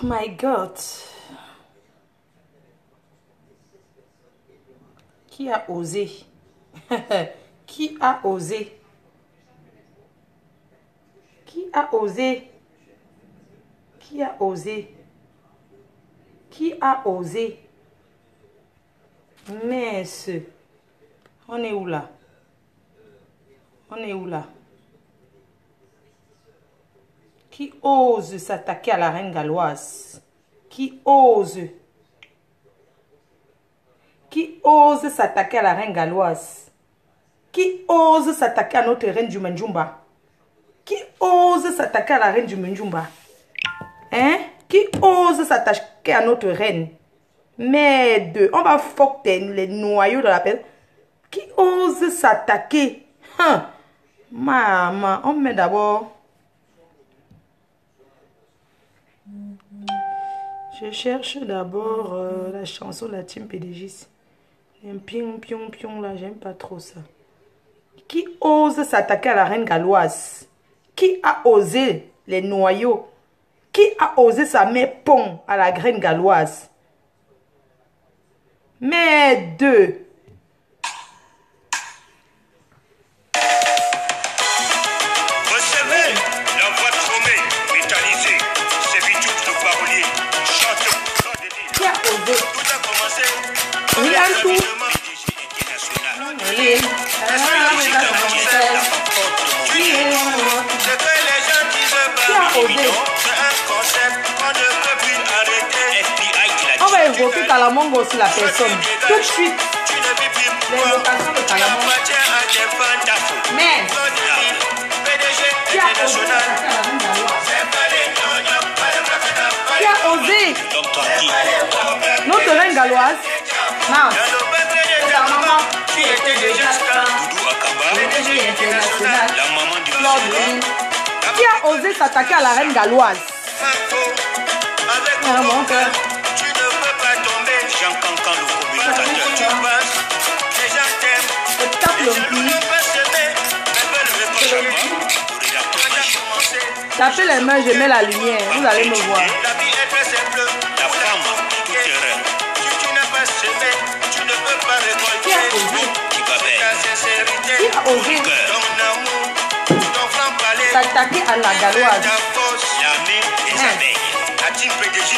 my God. Qui a osé? Qui a osé? Qui a osé? Qui a osé? Qui a osé? Mais on est où là? On est où là? Qui ose s'attaquer à la reine galloise? Qui ose? Qui ose s'attaquer à la reine galloise? Qui ose s'attaquer à notre reine du Manjumba? Qui ose s'attaquer à la reine du Manjumba? Hein? Qui ose s'attaquer à notre reine? Merde, on va foquer les noyaux de la paix. Qui ose s'attaquer? Hein? Maman, on met d'abord. Je cherche d'abord la chanson de la team PDG. Un pion, pion, pion là, j'aime pas trop ça. Qui ose s'attaquer à la reine galloise? Qui a osé les noyaux? Qui a osé sa main pont à la reine galloise? Mais deux. Recevez la voix tromée, métallisée, c'est Vitouk le parolier, chante de l'île. Qui a osé? Tout a commencé Rien avec tout. l'événement PDG international. Allez. C'est que les gens disent pas évident, c'est un concept qu'on ne peut plus arrêter. FBI qui l'a dit. On va évoquer Kalamongo aussi la personne. Tout de suite. Tu ne vis plus pour L'évocation de Kalamongo. à des fantafos. Mais PDG qui a osé international. s'attaquer à la reine galloise? C'est pas les gnognos, pas les blagues. Qui a osé? Docteur qui Notre reine galloise. Non. dans nos peuples de ta maman, qui était déjà star. Doudou Akamba, PDG international. la maman du Claude Musulman. Lee. Qui a osé s'attaquer à la reine galloise? Avec Ah, mon mon cœur. cœur, tu ne peux pas tomber. Jean Cancan, le communicateur. Tu passes, les gens t'aiment. Je tape Les le jaloux pied. ne peuvent s'aimer, mais veulent reprocher. Le rédacteur a commencé. Tapez les mains, je mets la lumière. Vous allez me voir. La vie est très simple. La femme, tout terrain. Si tu n'as pas semé, tu ne peux pas Qui a récolter. osé? Qui va Qui ta sincérité, a osé ton amour, ton franc-parler, s'attaquer à la galloise? ta force, l'armée, les abeilles. La team PDG.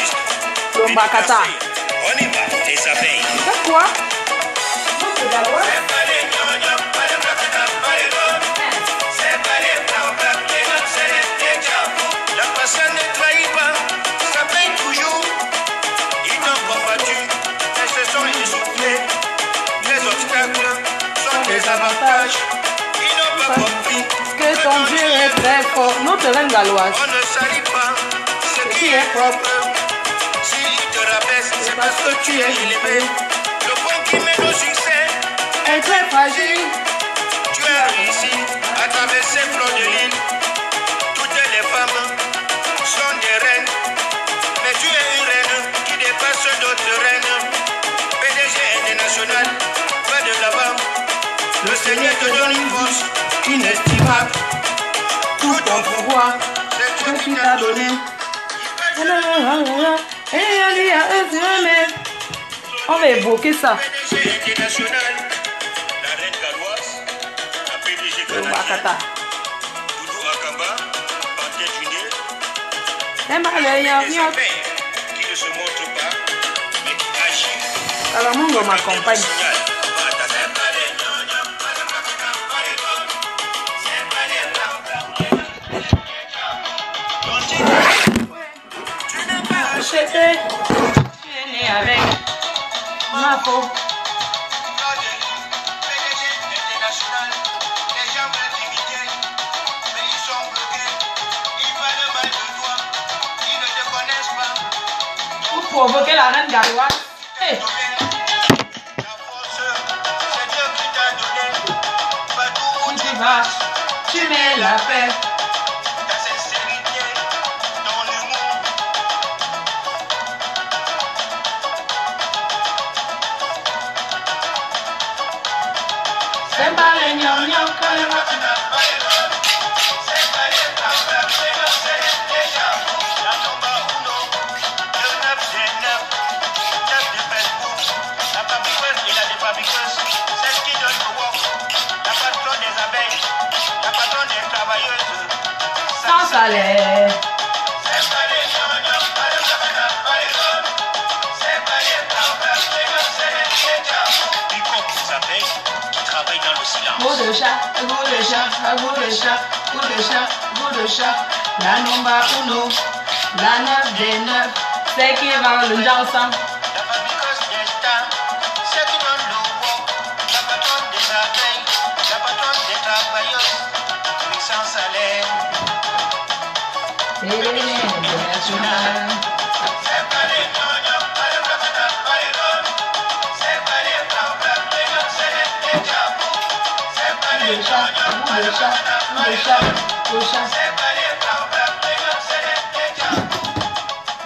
Le Mbakata. On y va, les abeilles. C'est quoi? Notre galloise? C'est pas les gnognos, pas les blagues, pas les gars. C'est pas les blancs, blancs, les noirs, c'est les diables. La passion ne trahit pas, ça paye toujours. Ils t'ont combattu, mais se sont essoufflés. Les obstacles sont des avantages. Ils n'ont pas compris Que ton Dieu est très fort. Notre reine galloise. on ne salit pas ce qui est propre. S'il te rabaisse, c'est parce que tu es élevé. Le pont qui mène au succès Elle est très fragile. tu as réussi à traverser flot de l'île. Toutes les femmes sont des reines, mais tu es une reine qui dépasse d'autres reines. PDG international, va de l'avant. Le Seigneur te donne une force inestimable. Tout ton pouvoir. C'est Dieu Ce qui qu'il t'a t'a donné. donné. On va évoquer ça. PDG international, la reine galloise, la PDG Le canadienne, Mbakata. Doudou Akamba, Panthère Junior. Les Des affaires qui ne se montrent pas, mais qui agissent. Kalamongo m'accompagne. Signal, va à ta tête. Tu n'as pas Chété. Tu es né avec ma peau. PDG international, les gens veulent t'imiter, mais ils sont bloqués. Ils parlent mal de toi, ils ne te connaissent pas. Pour provoquer la reine galloise. Hey. La force, c'est Dieu qui t'a donné. Partout où Tu vas, tu mets la paix. ta sincérité, ton humour. C'est pas les gnognos que le salaire. Goût de chat, goût de chat, goût de chat, goût de chat, goût de chat. La numba uno, la 9 des 9, c'est qui va le ensemble.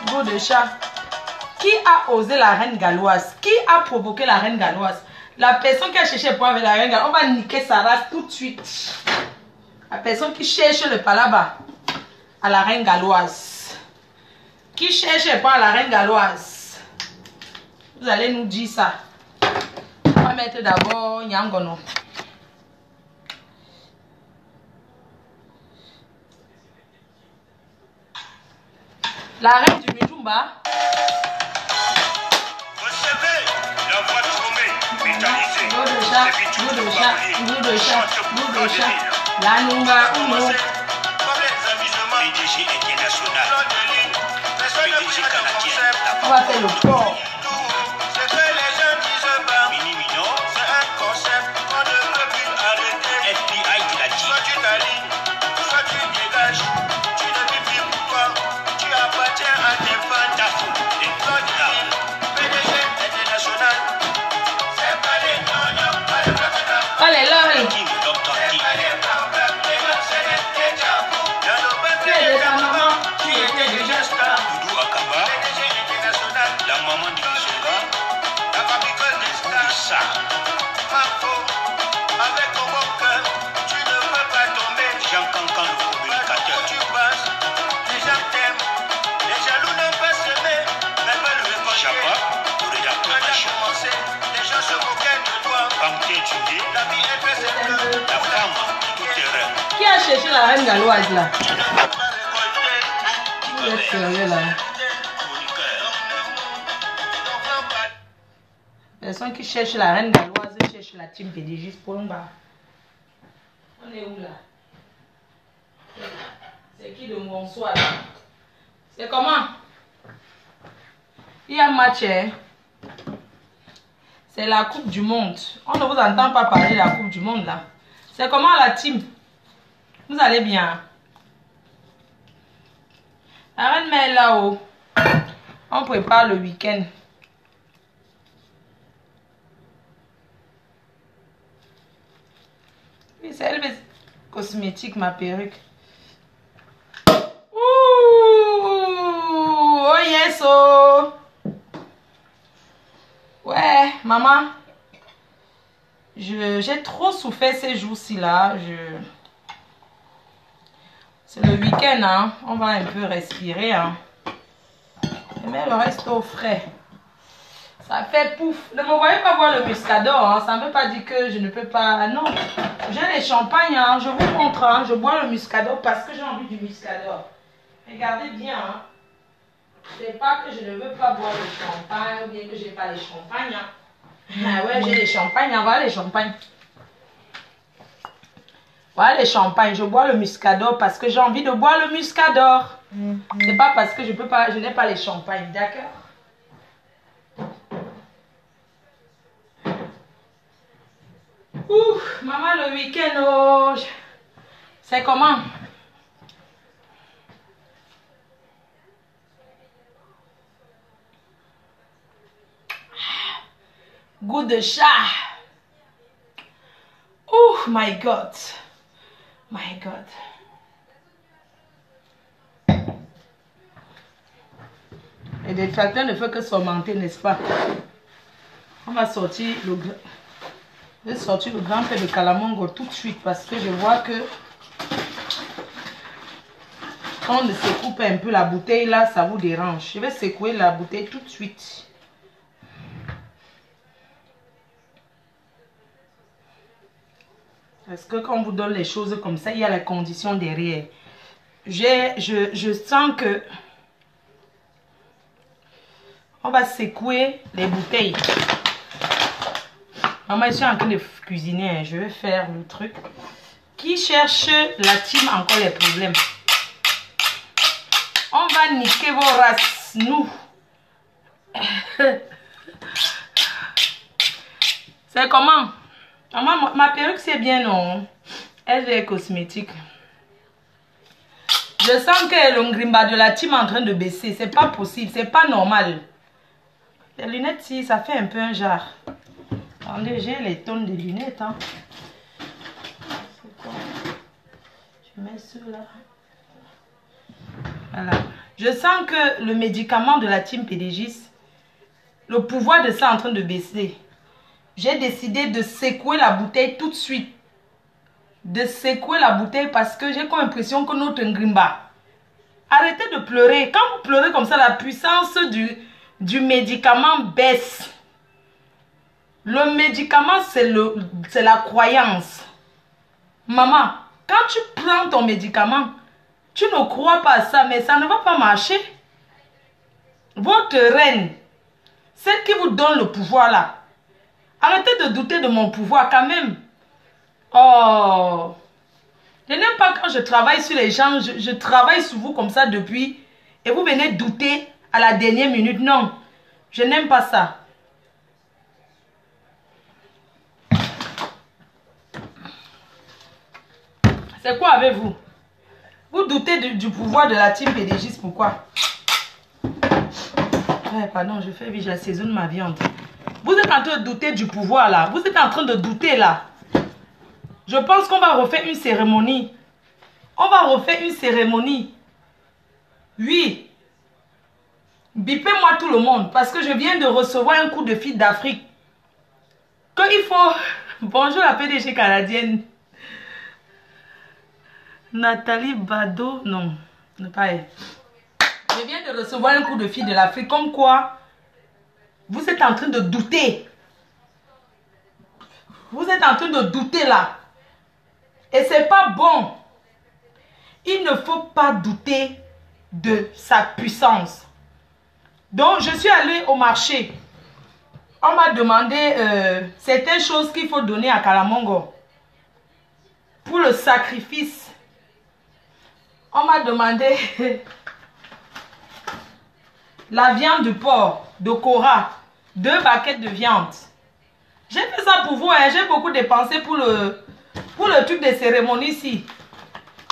Goût de chat. Qui a osé la reine galloise? Qui a provoqué la reine galloise? La personne qui a cherché pour avec la reine galloise, on va niquer sa race tout de suite. La personne qui cherche le palaba à la reine galloise. Qui cherche pas à la reine galloise? Vous allez nous dire ça. On va mettre d'abord Nyangono. La reine du Mijumba. Recevez la voix de Romée, vitalisée. Goût de chat, goût de chat, goût de chat, goût de chat. La numba uno. Comme les amusements, PDG international, PDG canadien, On va faire le port. c'est que les gens disent pas. Mini Mino, c'est un concept qu'on ne peut plus arrêter. FBI qui l'a dit. Soit tu t'alignes, soit tu dégages. Tu ne vis plus pour toi. Tu appartiens à tes fans. Tafou, les codes d'âme. PDG international. C'est pas les noms, pas les Oh les lol. King, Dr. King. Doudou Akaba, la maman de Misonga, de ça. Avec ton bon cœur, tu ne peux pas tomber. Jean Cancan, le communicateur. Tu passes, les gens t'aiment. Les jaloux ne peuvent s'aimer, mais veulent le récolter. Chapa, le rédacteur machin. Les gens se moquaient de toi. Pamté Tchundé, la vie est très simple. La femme, tout terrain. Qui a cherché la reine galloise là? Tu ne peux pas récolter. Vous êtes sérieux là? Personne qui cherche la reine galloise cherche la team PDG pour un bas. On est où là? C'est qui de bonsoir là? C'est comment? Il y a un match, hein? C'est la Coupe du Monde. On ne vous entend pas parler de la Coupe du Monde là. C'est comment la team? Vous allez bien? La reine met là-haut. On prépare le week-end. Oui, c'est elle, cosmétique, ma perruque. Ouh, oh yes, oh. Ouais, maman. J'ai trop souffert ces jours-ci là. C'est le week-end, hein. On va un peu respirer, hein. Mais le reste au frais. Ça fait pouf. Ne me voyez pas boire le muscador, hein. Ça ne veut pas dire que je ne peux pas. Non. J'ai les champagnes, hein. Je vous montre, hein. Je bois le muscador parce que j'ai envie du muscador. Regardez bien, hein. C'est pas que je ne veux pas boire le champagne ou bien que je n'ai pas les champagnes, hein. Ah ouais, j'ai les champagnes, hein. Voilà les champagnes. Voilà les champagnes. Je bois le muscador parce que j'ai envie de boire le muscador. C'est pas parce que je peux pas, je n'ai pas les champagnes, d'accord? Ouf, maman, le week-end, oh, c'est comment? Goût de chat. Oh my God. My God. Et des tracteurs ne font que s'augmenter, n'est-ce pas? On va sortir le grand peu de calamango tout de suite parce que je vois que quand on secoue un peu la bouteille là, ça vous dérange. Je vais secouer la bouteille tout de suite. Parce que quand on vous donne les choses comme ça, il y a la condition derrière. je sens que on va secouer les bouteilles. Maman, je suis en train de cuisiner. Je vais faire le truc. Qui cherche la team encore les problèmes? On va niquer vos races, nous. C'est comment? Maman, ma perruque c'est bien, non? Elle est cosmétique. Je sens que le ngrimba de la team est en train de baisser. C'est pas possible, c'est pas normal. Les lunettes, si, ça fait un peu un genre. Attendez, j'ai les tonnes de lunettes. Hein. C'est quoi? Je mets ceux-là. Voilà. Je sens que le médicament de la team PDGis, le pouvoir de ça est en train de baisser. J'ai décidé de secouer la bouteille tout de suite. De secouer la bouteille parce que j'ai comme l'impression que notre ngrimba. Arrêtez de pleurer. Quand vous pleurez comme ça, la puissance du médicament baisse. Le médicament, c'est la croyance. Maman, quand tu prends ton médicament, tu ne crois pas à ça, mais ça ne va pas marcher. Votre reine, celle qui vous donne le pouvoir là, arrêtez de douter de mon pouvoir quand même. Oh, je n'aime pas quand je travaille sur les gens, je travaille sur vous comme ça depuis, et vous venez douter à la dernière minute. Non, je n'aime pas ça. C'est quoi avec vous? Vous doutez du pouvoir de la team PDGis, pourquoi? Ouais, pardon, je fais vite, j'assaisonne ma viande. Vous êtes en train de douter du pouvoir là. Vous êtes en train de douter là. Je pense qu'on va refaire une cérémonie. On va refaire une cérémonie. Oui. Bipez-moi tout le monde parce que je viens de recevoir un coup de fil d'Afrique. Qu'il faut... Bonjour la PDG canadienne. Nathalie Bado, non, ne pas elle. Je viens de recevoir un coup de fil de l'Afrique, comme quoi vous êtes en train de douter. Vous êtes en train de douter là. Et c'est pas bon. Il ne faut pas douter de sa puissance. Donc, je suis allée au marché. On m'a demandé certaines choses qu'il faut donner à Kalamongo pour le sacrifice. On m'a demandé la viande de porc, de Cora, 2 baquettes de viande. J'ai fait ça pour vous, hein. J'ai beaucoup dépensé pour le truc de cérémonie ici.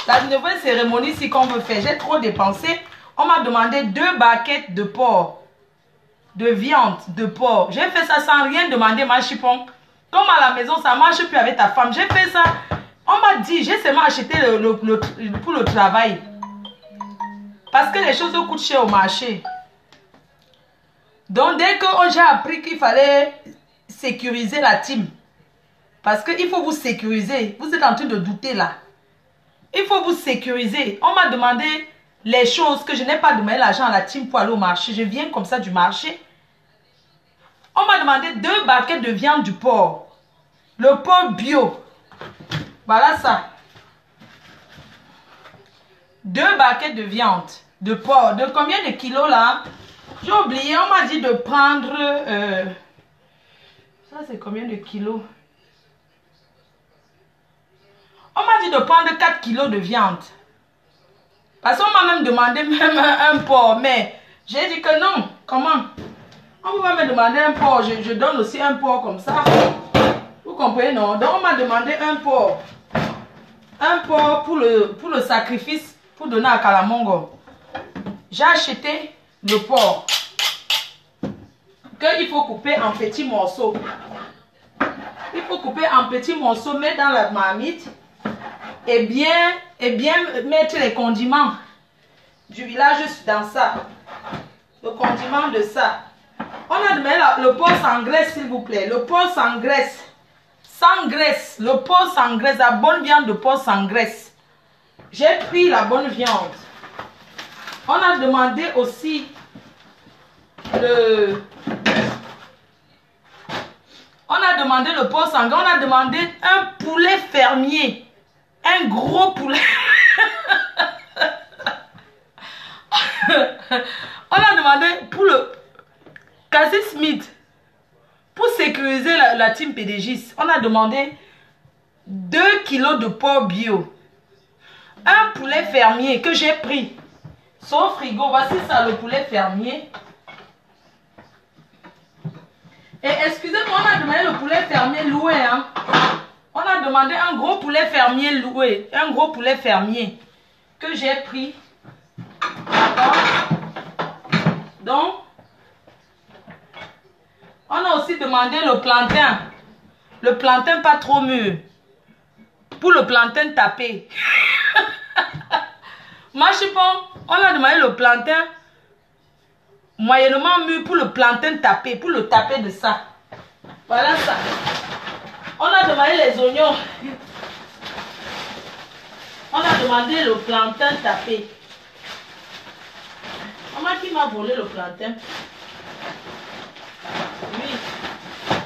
La nouvelle cérémonie ici qu'on veut faire, j'ai trop dépensé. On m'a demandé 2 baquettes de porc, de viande, de porc. J'ai fait ça sans rien demander, ma chipon. Comme à la maison, ça ne marche plus avec ta femme. J'ai fait ça. On m'a dit, j'ai seulement acheté pour le travail. Parce que les choses coûtent cher au marché. Donc, dès que j'ai appris qu'il fallait sécuriser la team. Parce qu'il faut vous sécuriser. Vous êtes en train de douter là. Il faut vous sécuriser. On m'a demandé les choses que je n'ai pas demandé l'argent à la team pour aller au marché. Je viens comme ça du marché. On m'a demandé 2 baquettes de viande du porc. Le porc bio. Voilà ça. 2 baquettes de viande de porc. De combien de kilos là? J'ai oublié. On m'a dit de prendre... ça c'est combien de kilos? On m'a dit de prendre 4 kilos de viande. Parce qu'on m'a même demandé même un porc. Mais j'ai dit que non. Comment? On ne peut pas me demander un porc. Je donne aussi un porc comme ça. Vous comprenez, non? Donc on m'a demandé un porc. Un porc pour le sacrifice, pour donner à Kalamongo. J'ai acheté le porc. Qu'il faut couper en petits morceaux. Il faut couper en petits morceaux, mettre dans la marmite. Et bien mettre les condiments du village dans ça. Le condiment de ça. On a demandé le porc sans graisse, s'il vous plaît. Le porc sans graisse. Sans graisse. Le porc sans graisse. La bonne viande de porc sans graisse. J'ai pris la bonne viande. On a demandé aussi on a demandé le porc sans graisse. On a demandé un poulet fermier. Un gros poulet. la team PDGIS, on a demandé 2 kilos de porc bio. Un poulet fermier que j'ai pris. Son frigo, voici ça le poulet fermier. Et excusez-moi, on a demandé le poulet fermier loué. Hein. On a demandé un gros poulet fermier loué. Un gros poulet fermier que j'ai pris. D'accord. Donc, on a aussi demandé le plantain. Le plantain pas trop mûr. Pour le plantain tapé. Machipon, on a demandé le plantain moyennement mûr pour le plantain tapé. Pour le taper de ça. Voilà ça. On a demandé les oignons. On a demandé le plantain tapé. Maman qui m'a volé le plantain. Oui.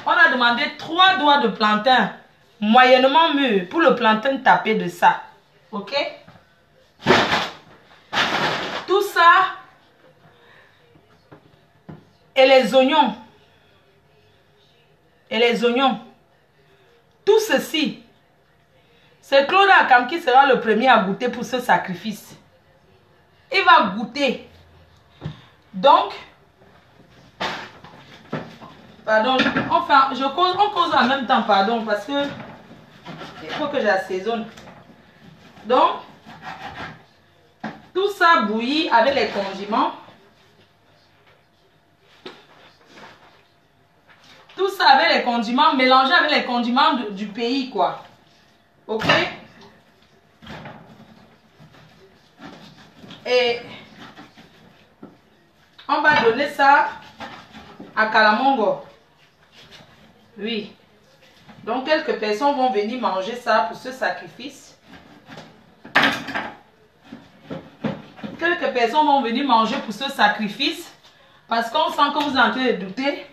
On a demandé 3 doigts de plantain moyennement mûr pour le plantain tapé de ça. Ok? Tout ça et les oignons. Et les oignons. Tout ceci, c'est Claude Akam qui sera le premier à goûter pour ce sacrifice. Il va goûter. Donc, pardon, enfin, on cause en même temps, pardon, parce que il faut que j'assaisonne. Donc, tout ça bouillit avec les condiments. Tout ça avec les condiments, mélangé avec les condiments du pays, quoi. Ok? Et on va donner ça à Kalamongo. Oui. Donc, quelques personnes vont venir manger ça pour ce sacrifice. Quelques personnes vont venir manger pour ce sacrifice. Parce qu'on sent que vous êtes en train de douter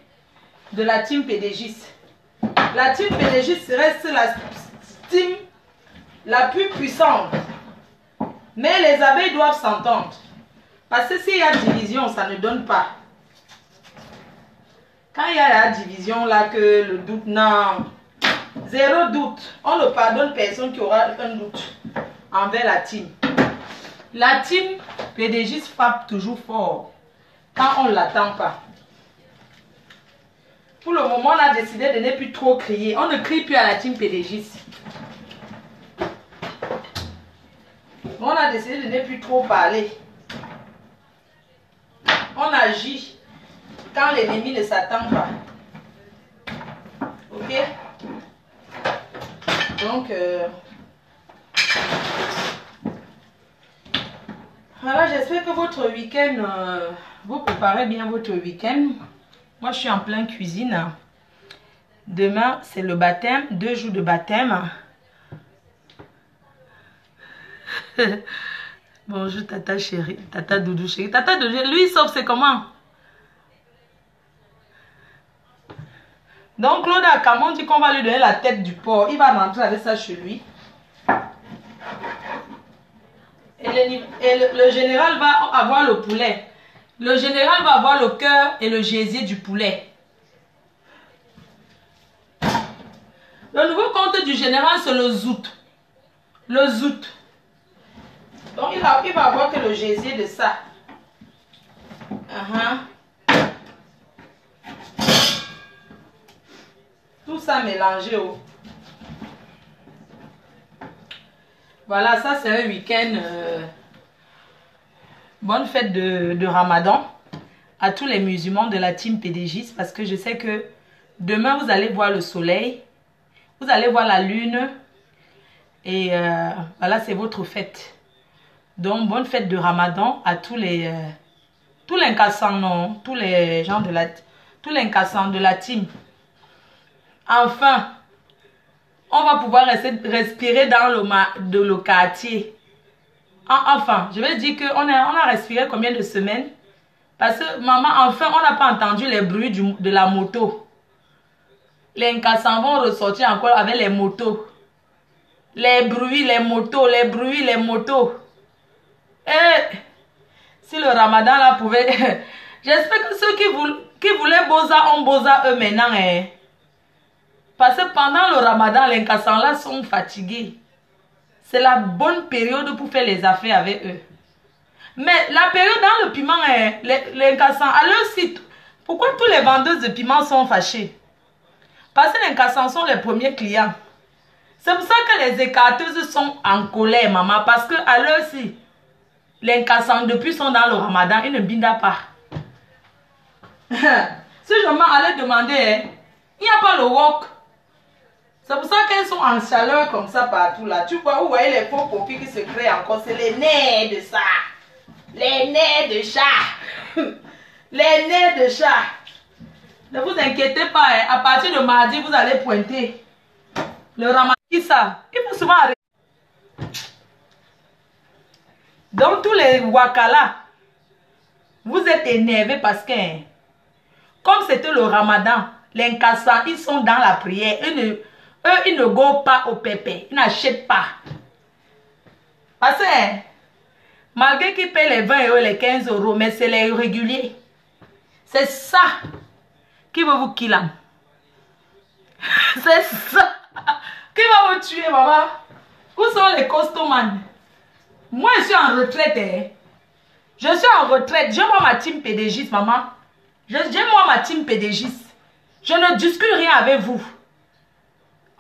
de la team PDGIS. La team PDGIS reste la team la plus puissante. Mais les abeilles doivent s'entendre. Parce que s'il y a division, ça ne donne pas. Quand il y a la division là, que le doute, non. Zéro doute. On ne pardonne personne qui aura un doute envers la team. La team PDGIS frappe toujours fort quand on ne l'attend pas. Pour le moment, on a décidé de ne plus trop crier. On ne crie plus à la team PDGIS. On a décidé de ne plus trop parler. On agit quand l'ennemi ne s'attend pas. Ok? Donc, voilà, j'espère que votre week-end, vous préparez bien votre week-end. Moi, je suis en pleine cuisine. Demain, c'est le baptême. 2 jours de baptême. Bonjour, tata chérie. Tata Doudou chérie. Tata Doudou, lui, sauf c'est comment? Donc, Claude Akam, on dit qu'on va lui donner la tête du porc. Il va rentrer avec ça chez lui. Et le général va avoir le poulet. Le général va avoir le cœur et le gésier du poulet. Le nouveau compte du général, c'est le zout. Le zout. Donc, il va avoir que le gésier de ça. Tout ça mélangé. Oh. Voilà, ça c'est un week-end. Bonne fête de Ramadan à tous les musulmans de la team PDGIS, parce que je sais que demain vous allez voir le soleil, vous allez voir la lune et voilà, c'est votre fête. Donc bonne fête de Ramadan à tous les incassants, non, tous les gens de la team. Enfin, on va pouvoir respirer dans le quartier. Enfin, je vais dire qu'on a respiré combien de semaines? Parce que, maman, enfin, on n'a pas entendu les bruits de la moto. Les incassants vont ressortir encore avec les motos. Les bruits, les motos, les bruits, les motos. Et si le Ramadan là pouvait... J'espère que ceux qui voulaient Boza ont Boza eux maintenant. Parce que pendant le ramadan, les Nkassans là sont fatigués. C'est la bonne période pour faire les affaires avec eux. Mais la période dans le piment, les Nkassans, à leur site, pourquoi tous les vendeurs de piment sont fâchés? Parce que les Nkassans sont les premiers clients. C'est pour ça que les écarteuses sont en colère, maman. Parce que à leur site, les Nkassans depuis sont dans le ramadan, ils ne bindent pas. Si je m'en allais demander, il n'y a pas le wok. C'est pour ça qu'elles sont en chaleur comme ça partout là. Tu vois, vous voyez les faux copies qui se créent encore. C'est les nerfs de ça. Les nerfs de chat. Les nerfs de chat. Ne vous inquiétez pas. Hein. À partir de mardi, vous allez pointer. Le ramadan, ça. Il faut souvent arrêter. Donc tous les wakala, vous êtes énervés parce que, hein, comme c'était le ramadan, les Nkassans, ils sont dans la prière. Eux, ils ne go pas au pépé. Ils n'achètent pas. Parce que, hein, malgré qu'ils paient les 20 euros, les 15 euros, mais c'est les réguliers. C'est ça qui va vous killer. C'est ça qui va vous tuer, maman. Où sont les costomans? Moi, je suis en retraite. Hein. Je suis en retraite. J'ai moi ma team PDGiste, maman. J'ai moi ma team PDGiste. Je ne discute rien avec vous.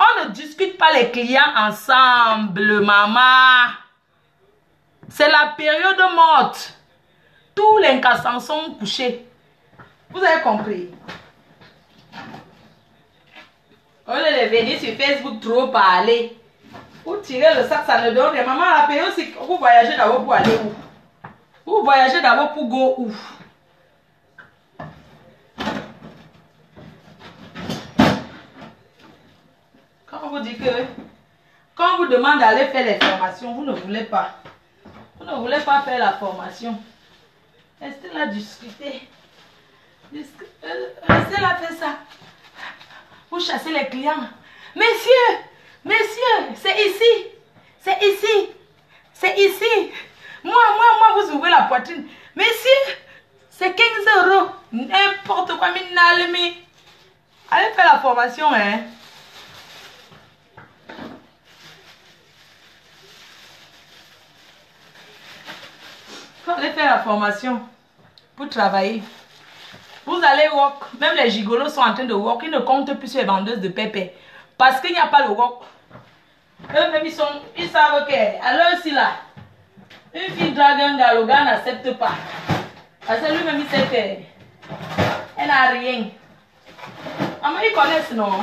On ne discute pas les clients ensemble, maman. C'est la période morte. Tous les Nkassans sont couchés. Vous avez compris? On est venu sur Facebook trop parler. Pour tirer le sac, ça ne donne rien. Maman, la période, c'est vous voyagez d'abord pour aller où? Vous voyagez d'abord pour go où? Quand on vous dit que, quand on vous demande d'aller faire les formations, vous ne voulez pas. Vous ne voulez pas faire la formation. Restez là discuter. Restez là faire ça. Vous chassez les clients. Messieurs, messieurs, c'est ici. C'est ici. C'est ici. Moi, vous ouvrez la poitrine. Messieurs, c'est 15 euros. N'importe quoi, allez faire la formation, hein. Allez faire la formation pour travailler. Vous allez walk. Même les gigolos sont en train de walk. Ils ne comptent plus sur les vendeuses de pépé. Parce qu'il n'y a pas le walk. Eux-mêmes, ils savent que, alors aussi là, une fille drague un gars, le gars n'accepte pas. Parce que lui-même, il sait qu'elle n'a rien. Maman, ils connaissent, non?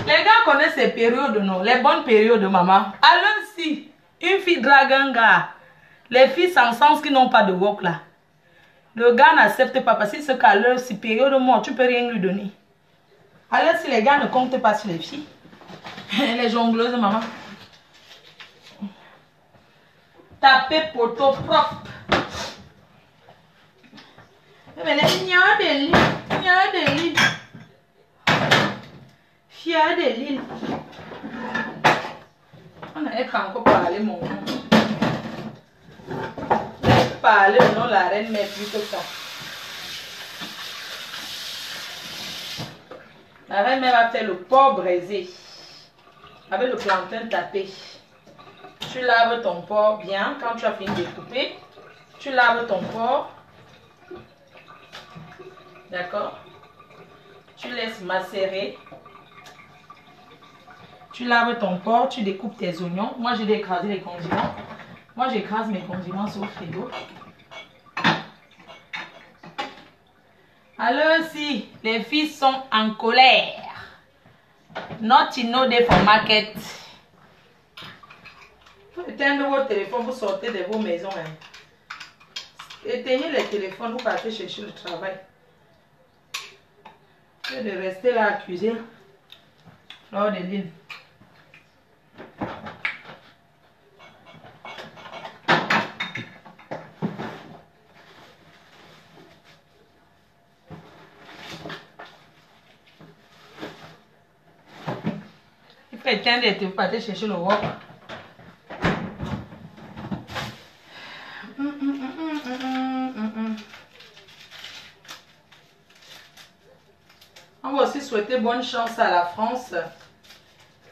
Les gars connaissent les périodes, non? Les bonnes périodes, maman. Alors si une fille drague un gars, les filles sans sens qui n'ont pas de work là, le gars n'accepte pas parce que ce qu'à l'heure, si période mort, tu peux rien lui donner. Alors si les gars ne comptent pas sur les filles, les jongleuses, maman. Tapez poteau propre. Mais il y a des lits. Il y a des lits. Il y a des lits. On a encore parlé, mon nom. Parler au nom de la reine, mais plus que ça. La reine mère va faire le porc braisé avec le plantain tapé. Tu laves ton porc bien. Quand tu as fini de couper, tu laves ton porc. D'accord? Tu laisses macérer. Tu laves ton porc, tu découpes tes oignons. Moi, j'ai écrasé les condiments. Moi, j'écrase mes condiments sur le frigo. Alors, si les filles sont en colère, not in no day for market. Éteignez votre téléphone, vous sortez de vos maisons. Hein. Éteignez les téléphones, vous partez chercher le travail. Et de rester là à accuser Fleur de Lune. Il faut éteindre et vous partez chercher le wok. On va aussi souhaiter bonne chance à la France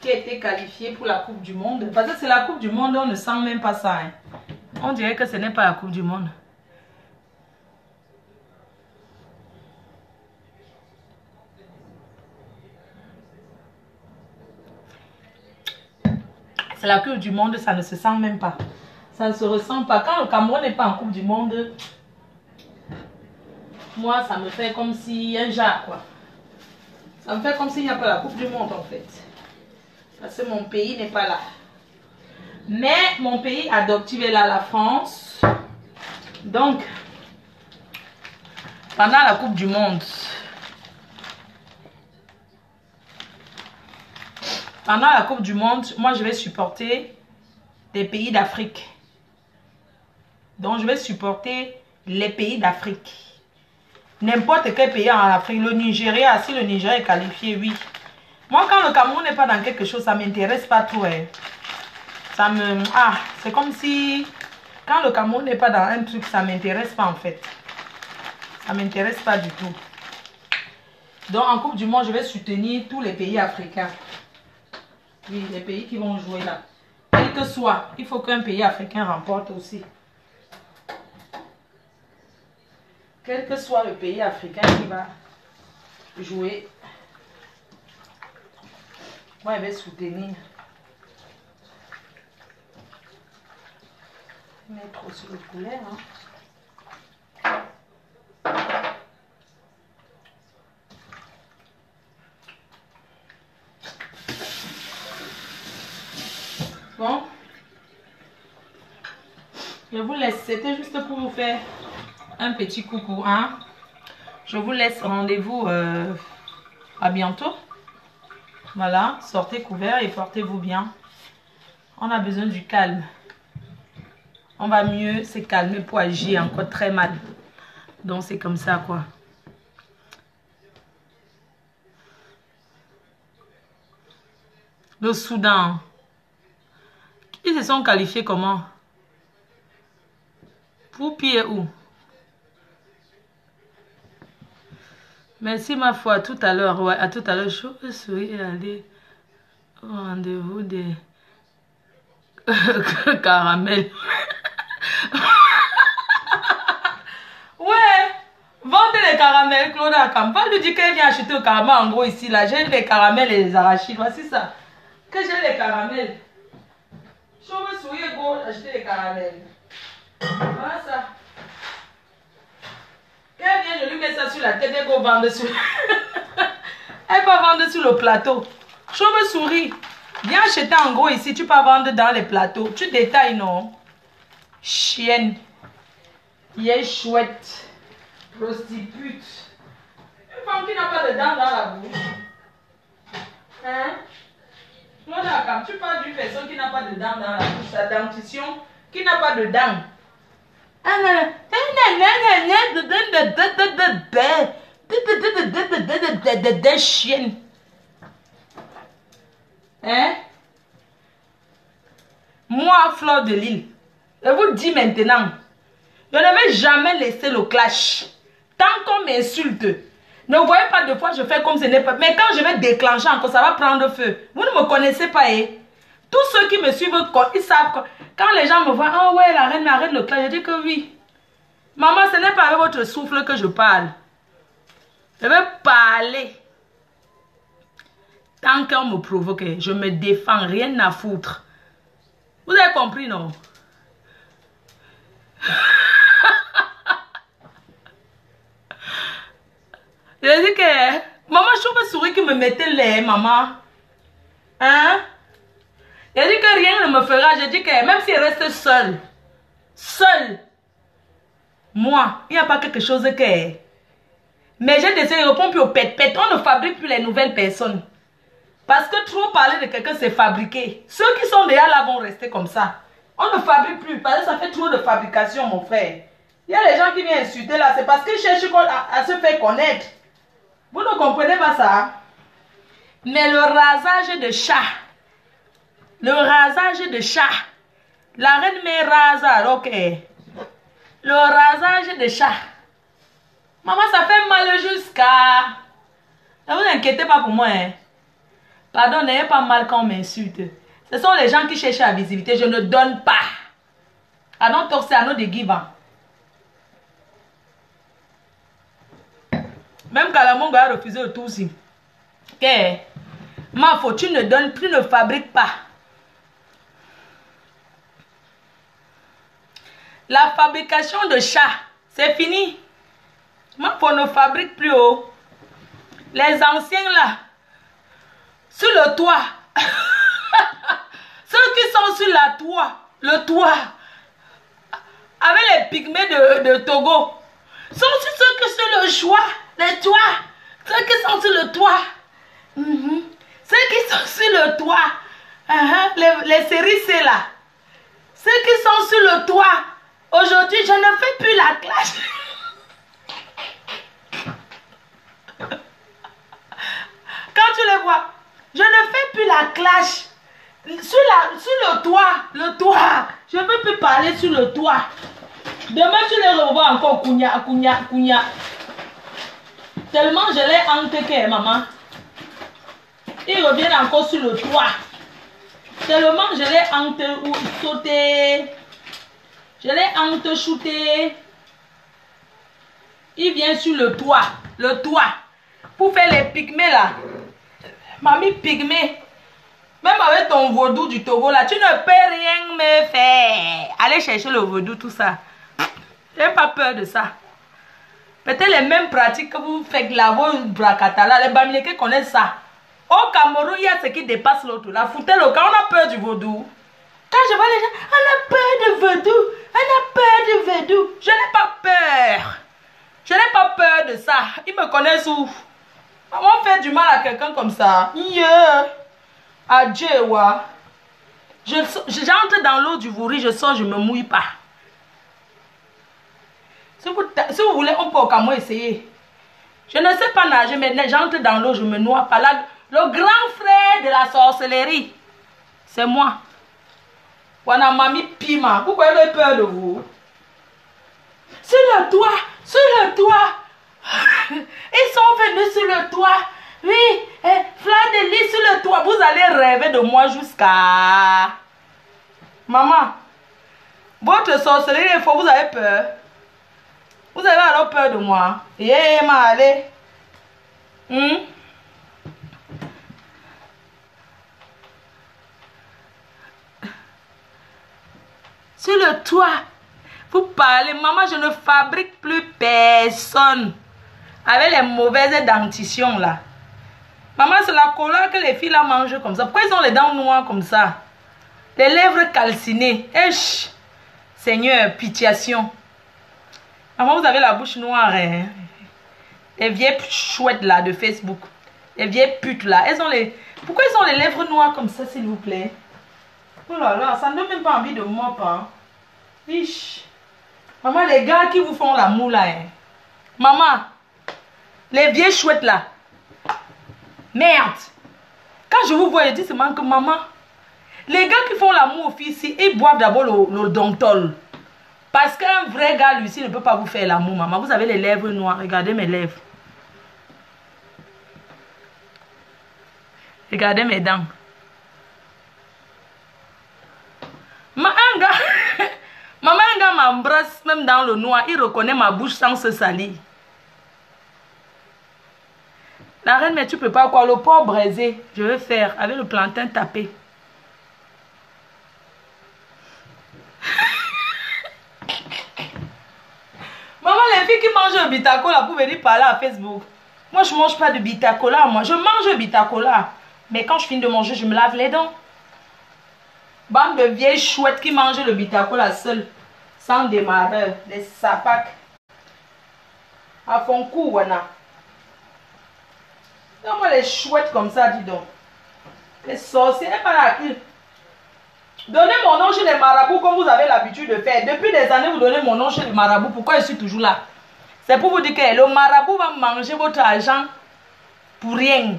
qui a été qualifiée pour la Coupe du Monde. Parce que c'est la Coupe du Monde, on ne sent même pas ça. Hein. On dirait que ce n'est pas la Coupe du Monde. C'est la Coupe du Monde, ça ne se sent même pas. Ça ne se ressent pas. Quand le Cameroun n'est pas en Coupe du Monde, moi, ça me fait comme s'il y a un jar, quoi. Ça me fait comme s'il n'y a pas la Coupe du Monde, en fait. Parce que mon pays n'est pas là. Mais mon pays adoptif est là, la France. Donc, pendant la Coupe du Monde, moi, je vais supporter des pays d'Afrique. Donc, je vais supporter les pays d'Afrique. N'importe quel pays en Afrique. Le Nigeria, si le Nigeria est qualifié, oui. Moi, quand le Cameroun n'est pas dans quelque chose, ça ne m'intéresse pas trop. Hein. Ça me... Ah, c'est comme si... Quand le Cameroun n'est pas dans un truc, ça ne m'intéresse pas en fait. Ça ne m'intéresse pas du tout. Donc, en Coupe du Monde, je vais soutenir tous les pays africains. Oui, les pays qui vont jouer là. Quel que soit, il faut qu'un pays africain remporte aussi. Quel que soit le pays africain qui va jouer, moi, je vais soutenir. Mettre aussi le poulet. Hein. Bon. Je vous laisse. C'était juste pour vous faire un petit coucou. Hein. Je vous laisse. Rendez-vous à bientôt. Voilà. Sortez couverts et portez-vous bien. On a besoin du calme. On va mieux se calmer pour agir encore très mal. Donc c'est comme ça quoi. Le Soudan. Ils se sont qualifiés comment? Pour pied où? Merci ma foi. À tout à l'heure. Ouais, à tout à l'heure. Je suis allé au rendez-vous des caramels. Ouais, vendez les caramels, Claude Akam. Va lui dire qu'elle vient acheter le caramel en gros ici. Là, j'ai les caramels et les arachides. Voici ça. Que j'ai les caramels. Je me souviens go acheter les caramels. Voilà ça. Qu'elle vient, je lui mets ça sur la tête et go vendre sur. Elle va vendre sur le plateau. Je me souris. Viens acheter en gros ici. Tu peux vendre dans les plateaux. Tu détailles, non? Chienne. Vieille chouette. Prostitute. Une femme qui n'a pas de dents dans la bouche. Hein? Moi, quand tu parles d'une personne qui n'a pas de dents dans la bouche, sa dentition, qui n'a pas de dents. Des chiennes. Hein? Moi, Fleur de Lille, je vous dis maintenant, je ne vais jamais laisser le clash. Tant qu'on m'insulte, ne voyez pas deux fois je fais comme ce n'est pas. Mais quand je vais déclencher encore, ça va prendre feu. Vous ne me connaissez pas, eh? Tous ceux qui me suivent, ils savent que quand les gens me voient, oh ouais, la reine m'arrête le clash, je dis que oui. Maman, ce n'est pas avec votre souffle que je parle. Je vais parler. Tant qu'on me provoque, je me défends, rien à foutre. Vous avez compris, non? Je dis que maman chauve-souris qui me mettait les maman. Hein? Je dis que rien ne me fera. Je dis que même si elle reste seule, moi, il n'y a pas quelque chose que. Mais j'ai décidé de répondre plus au pète-pète. On ne fabrique plus les nouvelles personnes. Parce que trop parler de quelqu'un, c'est fabriquer. Ceux qui sont déjà là vont rester comme ça. On ne fabrique plus. Parce que ça fait trop de fabrication, mon frère. Il y a les gens qui viennent insulter là. C'est parce qu'ils cherchent à se faire connaître. Vous ne comprenez pas ça? Mais le rasage de chat. Le rasage de chat. La reine me rase, ok. Le rasage de chat. Maman, ça fait mal jusqu'à... Ne vous inquiétez pas pour moi. Hein. Pardon, n'ayez pas mal quand on m'insulte. Ce sont les gens qui cherchent la visibilité. Je ne donne pas. I don't talk, c'est à nous de give. Même Kalamongo a refusé le tout aussi. Ok. Ma faute, tu ne donnes, tu ne fabriques pas. La fabrication de chats, c'est fini. Ma faute ne fabrique plus haut. Les anciens là, sur le toit. Ceux qui sont sur le toit, avec les pygmées de Togo, sont ceux qui sont sur le choix, les toits, ceux qui sont sur le toit, ceux qui sont sur le toit, les séries C là, ceux qui sont sur le toit. Aujourd'hui, je ne fais plus la classe. Quand tu les vois, je ne fais plus la clash. Sur le toit, je ne peux plus parler sur le toit. Demain, tu les revois encore, Kounia. Tellement je l'ai entéqué, maman. Ils reviennent encore sur le toit. Tellement je l'ai sauté. Je l'ai shooté. Il vient sur le toit. Pour faire les pygmées là. Mamie pygmée. Même avec ton vaudou du Togo là, tu ne peux rien me faire. Allez chercher le vaudou, tout ça. Je n'ai pas peur de ça. Peut-être les mêmes pratiques que vous faites là, vos bracata là, les Bamileke connaissent ça. Au Cameroun, il y a ce qui dépasse l'autre. La foutaise locale, on a peur du vaudou. Quand je vois les gens, on a peur de vaudou. On a peur du vaudou. Je n'ai pas peur. Je n'ai pas peur de ça. Ils me connaissent où? Comment faire du mal à quelqu'un comme ça? Yeah. Adieu, wa. J'entre dans l'eau du Vouri, je sors, je ne me mouille pas. Si vous voulez, on peut au Cameroun essayer. Je ne sais pas nager, mais j'entre dans l'eau, je me noie pas. Là, le grand frère de la sorcellerie, c'est moi. Wana Mami Pima. Pourquoi elle a peur de vous? Sur le toit, sur le toit. Ils sont venus sur le toit. Oui, Fleur de Lys sur le toit. Vous allez rêver de moi jusqu'à... Maman, votre sorcellerie, il faut, vous avez peur. Vous avez alors peur de moi. Allez. Sur le toit. Vous parlez, maman, je ne fabrique plus personne. Avec les mauvaises dentitions là. Maman, c'est la couleur que les filles là mangent comme ça. Pourquoi ils ont les dents noires comme ça? Les lèvres calcinées. Esh. Seigneur, pitiation. Maman, vous avez la bouche noire. Hein? Les vieilles chouettes là de Facebook. Les vieilles putes là. Elles ont les... Pourquoi ils ont les lèvres noires comme ça, s'il vous plaît? Oh là là, ça ne donne même pas envie de mop. Hein? Ish. Maman, les gars qui vous font l'amour là. Hein? Maman, les vieilles chouettes là. Merde. Quand je vous vois, je dis seulement que maman, les gars qui font l'amour aux filles ici, ils boivent d'abord le Dontol. Parce qu'un vrai gars, lui, ne peut pas vous faire l'amour, maman. Vous avez les lèvres noires. Regardez mes lèvres. Regardez mes dents. Un gars m'embrasse même dans le noir. Il reconnaît ma bouche sans se salir. La reine, mais tu peux pas quoi? Le porc braisé, je vais faire avec le plantain tapé. Maman, les filles qui mangent le bitacola pour venir parler à Facebook. Moi, je mange pas de bitacola. Moi, je mange le bitacola. Mais quand je finis de manger, je me lave les dents. Bande de vieilles chouettes qui mangent le bitacola seul. Sans démarreur. Les sapacs. À fond coup, wana. Moi les chouettes comme ça, dis donc. Les sorciers, pas là. Donnez mon nom chez les marabouts comme vous avez l'habitude de faire. Depuis des années, vous donnez mon nom chez les marabouts. Pourquoi je suis toujours là? C'est pour vous dire que le marabout va manger votre argent pour rien.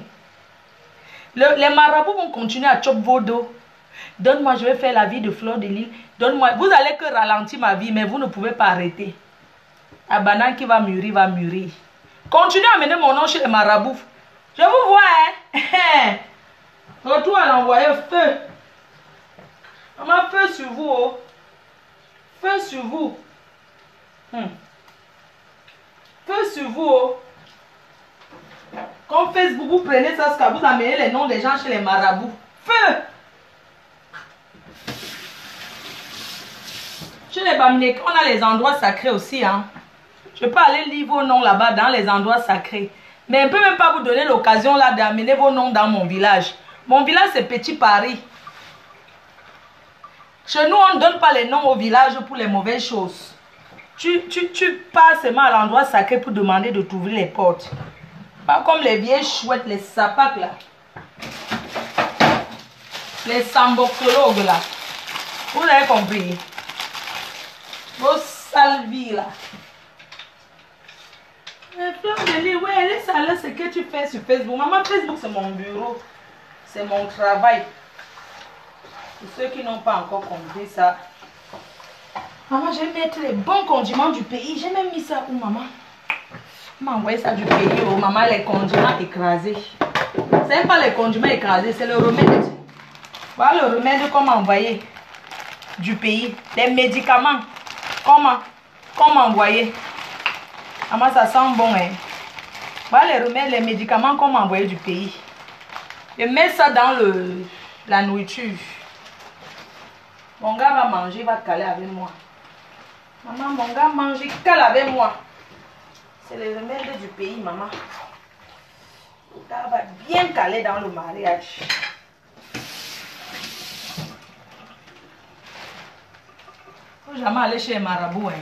Les marabouts vont continuer à choper vos dos. Donne-moi, je vais faire la vie de Fleur de Lys. Donne-moi. Vous allez que ralentir ma vie, mais vous ne pouvez pas arrêter. La banane qui va mûrir, va mûrir. Continuez à mener mon nom chez les marabouts. Je vous vois, hein. Retour à l'envoyer feu. Maman, feu sur vous, oh. Feu sur vous. Feu sur vous, oh. Comme Facebook, vous prenez ça, vous amenez les noms des gens chez les marabouts. Feu! Chez les Bamileke, on a les endroits sacrés aussi, hein. Je peux aller lire vos noms là-bas dans les endroits sacrés. Mais je ne peux même pas vous donner l'occasion là d'amener vos noms dans mon village. Mon village, c'est Petit Paris. Chez nous, on ne donne pas les noms au village pour les mauvaises choses. Tu passes seulement à l'endroit sacré pour demander de t'ouvrir les portes. Pas comme les vieilles chouettes, les sapacs là. Les sambocologues là. Vous avez compris? Vos sales vies là. Mais Fleur de Lys, ouais, laisse aller ce que tu fais sur Facebook. Maman, Facebook c'est mon bureau. C'est mon travail. Pour ceux qui n'ont pas encore compris ça. Maman, je vais mettre les bons condiments du pays. J'ai même mis ça où, maman? Maman, envoyé ça du pays. Oh, maman, les condiments écrasés. Ce n'est pas les condiments écrasés, c'est le remède. Voilà le remède qu'on m'a envoyé du pays. Les médicaments. Comment envoyer? Maman, ça sent bon, hein? Voilà les remèdes, les médicaments qu'on m'a envoyé du pays. Je mets ça dans la nourriture. Mon gars va manger, il va caler avec moi. Maman, mon gars mange, il cale avec moi. C'est les remèdes du pays, maman. Le gars va bien caler dans le mariage. Faut jamais aller chez les marabouts, hein.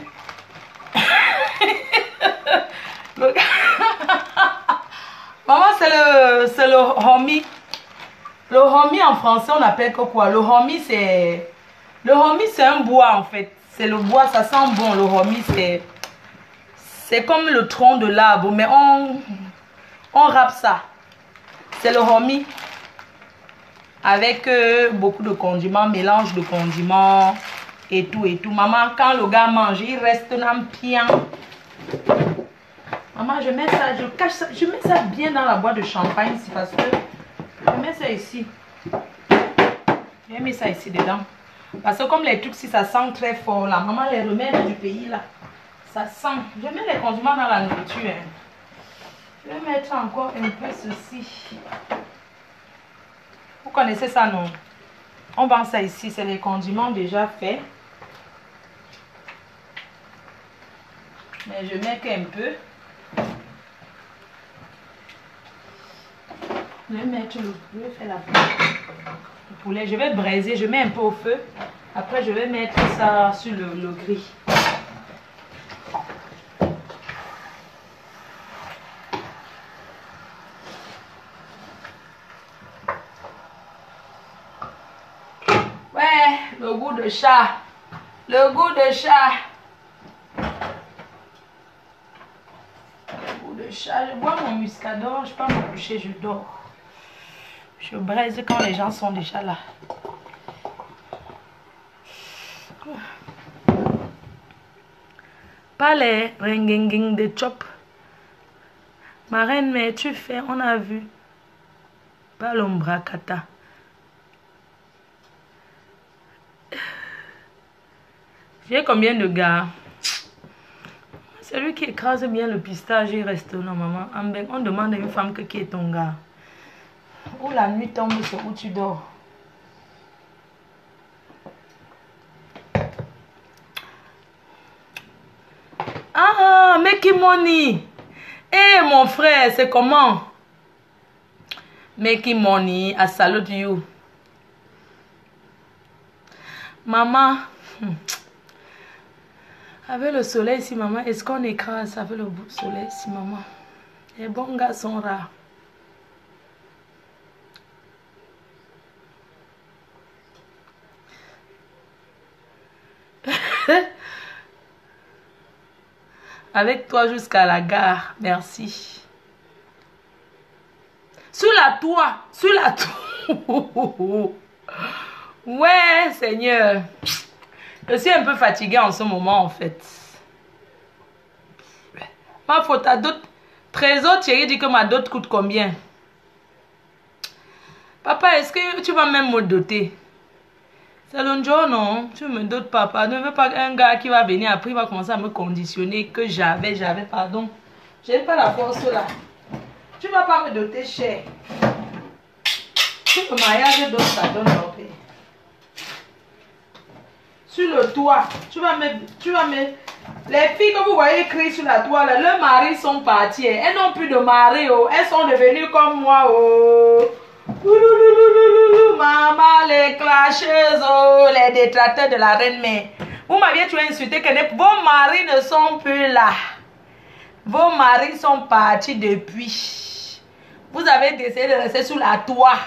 Le gars... Maman, c'est le homie. Le homie en français, on appelle quoi? Le homie, c'est... Le homie, c'est un bois, en fait. C'est le bois, ça sent bon. Le homie, c'est comme le tronc de l'arbre, mais on râpe ça. C'est le homie. Avec beaucoup de condiments, mélange de condiments et tout et tout. Maman, quand le gars mange, il reste un bien. Maman, je mets ça, je cache ça, je mets ça bien dans la boîte de champagne ici parce que je mets ça ici. J'ai mis ça ici dedans. Parce que comme les trucs, si ça sent très fort là, maman, les remèdes du pays là, ça sent. Je mets les condiments dans la nourriture. Hein. Je vais mettre encore un peu ceci. Vous connaissez ça, non? On vend ça ici, c'est les condiments déjà faits. Mais je mets qu'un peu. Je vais mettre je vais faire le poulet. Je vais braiser, je mets un peu au feu. Après, je vais mettre ça sur le gris. Ouais, le goût de chat. Le goût de chat. Le goût de chat. Je bois mon muscador, je ne peux pas me coucher, je dors. Je braise quand les gens sont déjà là. Pas les ringing de chop. Ma reine, mais tu fais, on a vu. Pas l'ombracata. J'ai combien de gars? Celui qui écrase bien le pistache, il reste là, maman. On demande à une femme qui est ton gars. Où la nuit tombe, c'est où tu dors. Ah, Meki Money. Eh, mon frère, c'est comment? Meki Money, I salute you. Maman, avec le soleil ici, maman, est-ce qu'on écrase avec le soleil ici, maman? Les bons gars sont rares. Avec toi jusqu'à la gare, merci. Sur la toit, sur la toit. Ouais, Seigneur. Je suis un peu fatiguée en ce moment, en fait. Ma faute à d'autres. Trésor Thierry dit que ma dot coûte combien? Papa, est-ce que tu vas même me doter? C'est le jour, non? Tu me dotes, papa. Ne veux pas qu'un gars qui va venir après, il va commencer à me conditionner que j'avais, pardon. J'ai pas la force là. Tu vas pas me doter, cher. Le mariage donne, ça donne leur paix. Sur le toit, tu vas me... Les filles que vous voyez écrites sur la toile, leurs maris sont partis. Elles n'ont plus de mari, oh. Elles sont devenues comme moi, oh. Maman, les clasheuses, oh, les détracteurs de la reine mère. Vous m'aviez toujours insulté que vos maris ne sont plus là. Vos maris sont partis depuis. Vous avez décidé de rester sur la toit.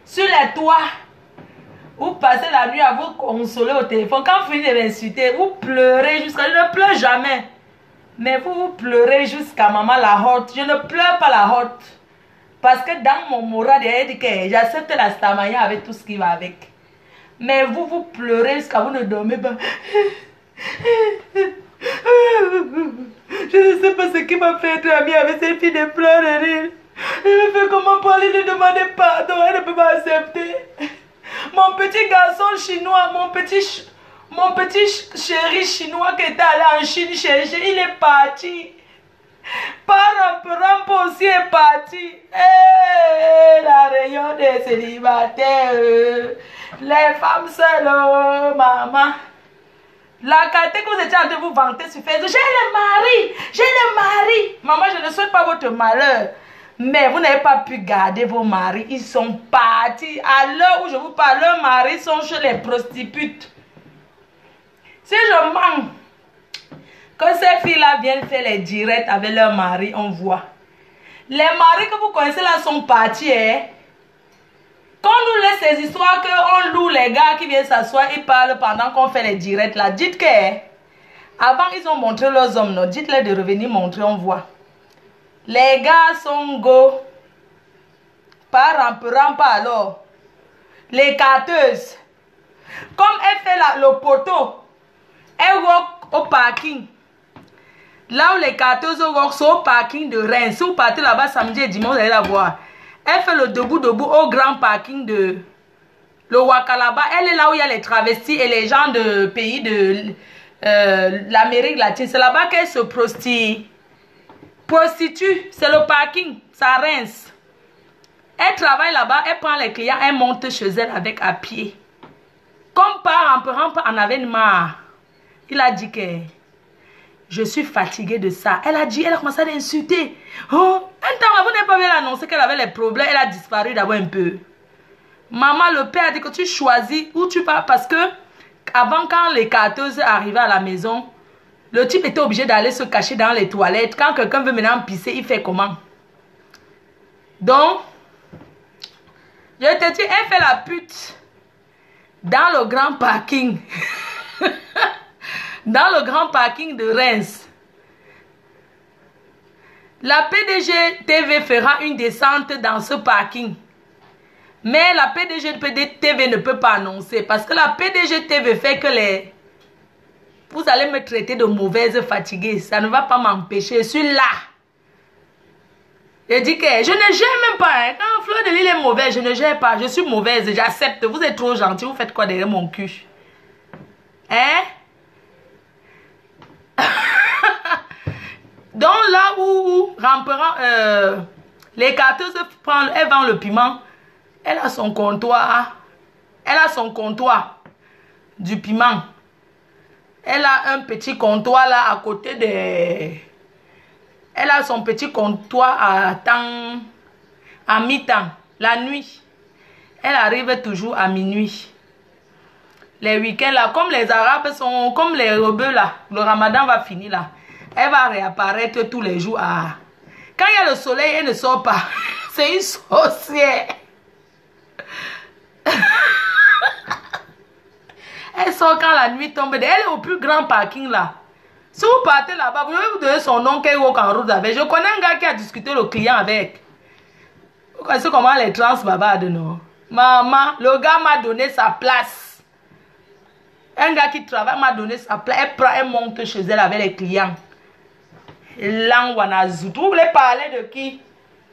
Sur les toits. Vous passez la nuit à vous consoler au téléphone. Quand vous finissez de m'insulter, vous pleurez jusqu'à... Je ne pleure jamais. Mais vous pleurez jusqu'à maman la honte. Je ne pleure pas la honte. Parce que dans mon moral, j'accepte la stamaya avec tout ce qui va avec. Mais vous pleurez jusqu'à vous ne dormez pas. Je ne sais pas ce qui m'a fait être amie avec cette fille de pleurer. Elle me fait comment parler, de demander pardon. Elle ne peut pas accepter. Mon petit garçon chinois, mon petit chéri chinois qui était allé en Chine chercher, il est parti. Rampe aussi est parti. La réunion des célibataires. Les femmes seules, oh, maman. La qualité que vous étiez en train de vous vanter sur Facebook. J'ai le mari. Maman, je ne souhaite pas votre malheur. Mais vous n'avez pas pu garder vos maris. Ils sont partis. À l'heure où je vous parle, leurs maris sont chez les prostitutes. Si je mens que ces filles-là viennent faire les directs avec leurs maris, on voit. Les maris que vous connaissez là sont partis. Hein? Quand on nous laisse ces histoires qu'on loue les gars qui viennent s'asseoir et parlent pendant qu'on fait les directs là, dites que avant ils ont montré leurs hommes, non? Dites-leur de revenir montrer, on voit. Les gars sont go. Pas rampe alors. Les carteuses. Comme elle fait le poteau, elle walk au parking. Là où les carteuses walk, c'est au parking de Rennes. Si vous partez là-bas samedi et dimanche, vous allez la voir. Elle fait le debout au grand parking de le Wakalaba. Elle est là où il y a les travestis et les gens de pays de l'Amérique latine. C'est là-bas qu'elle se prostitue. C'est le parking, ça rince. Elle travaille là-bas, elle prend les clients, elle monte chez elle avec à pied. Comme par rampe en avait marre. Il a dit que je suis fatiguée de ça. Elle a commencé à l'insulter. Oh, un temps, vous n'avez pas vu l'annoncer qu'elle avait les problèmes, elle a disparu d'abord un peu. Maman, le père a dit que tu choisis où tu pars parce que avant, quand les carteuses arrivaient à la maison, le type était obligé d'aller se cacher dans les toilettes. Quand quelqu'un veut maintenant pisser, il fait comment? Donc, je te dis, elle fait la pute dans le grand parking. Dans le grand parking de Reims. La PDG TV fera une descente dans ce parking. Mais la PDG TV ne peut pas annoncer. Parce que la PDG TV fait que les... Vous allez me traiter de mauvaise fatiguée. Ça ne va pas m'empêcher. Je suis là. Je dis que je ne gère même pas. Hein. Quand Fleur de Lille est mauvaise, je ne gère pas. Je suis mauvaise. J'accepte. Vous êtes trop gentil. Vous faites quoi derrière mon cul? Hein? Donc là où les carteuses elles vendent le piment. Elle a son comptoir. Elle a son comptoir du piment. Elle a un petit comptoir là à côté de... Elle a son petit comptoir à mi-temps, la nuit. Elle arrive toujours à minuit. Les week-ends là, comme les Arabes sont... Comme les rebeux là, le Ramadan va finir là. Elle va réapparaître tous les jours à... Quand il y a le soleil, elle ne sort pas. C'est une sorcière. Elle sort quand la nuit tombe. Elle est au plus grand parking là. Si vous partez là-bas, vous devez vous donner son nom qu'elle walk en route avec. Je connais un gars qui a discuté le client avec. Vous connaissez comment les trans bavardes, non? Maman, le gars m'a donné sa place. Un gars qui travaille m'a donné sa place. Elle monte chez elle avec les clients. Vous voulez parler de qui?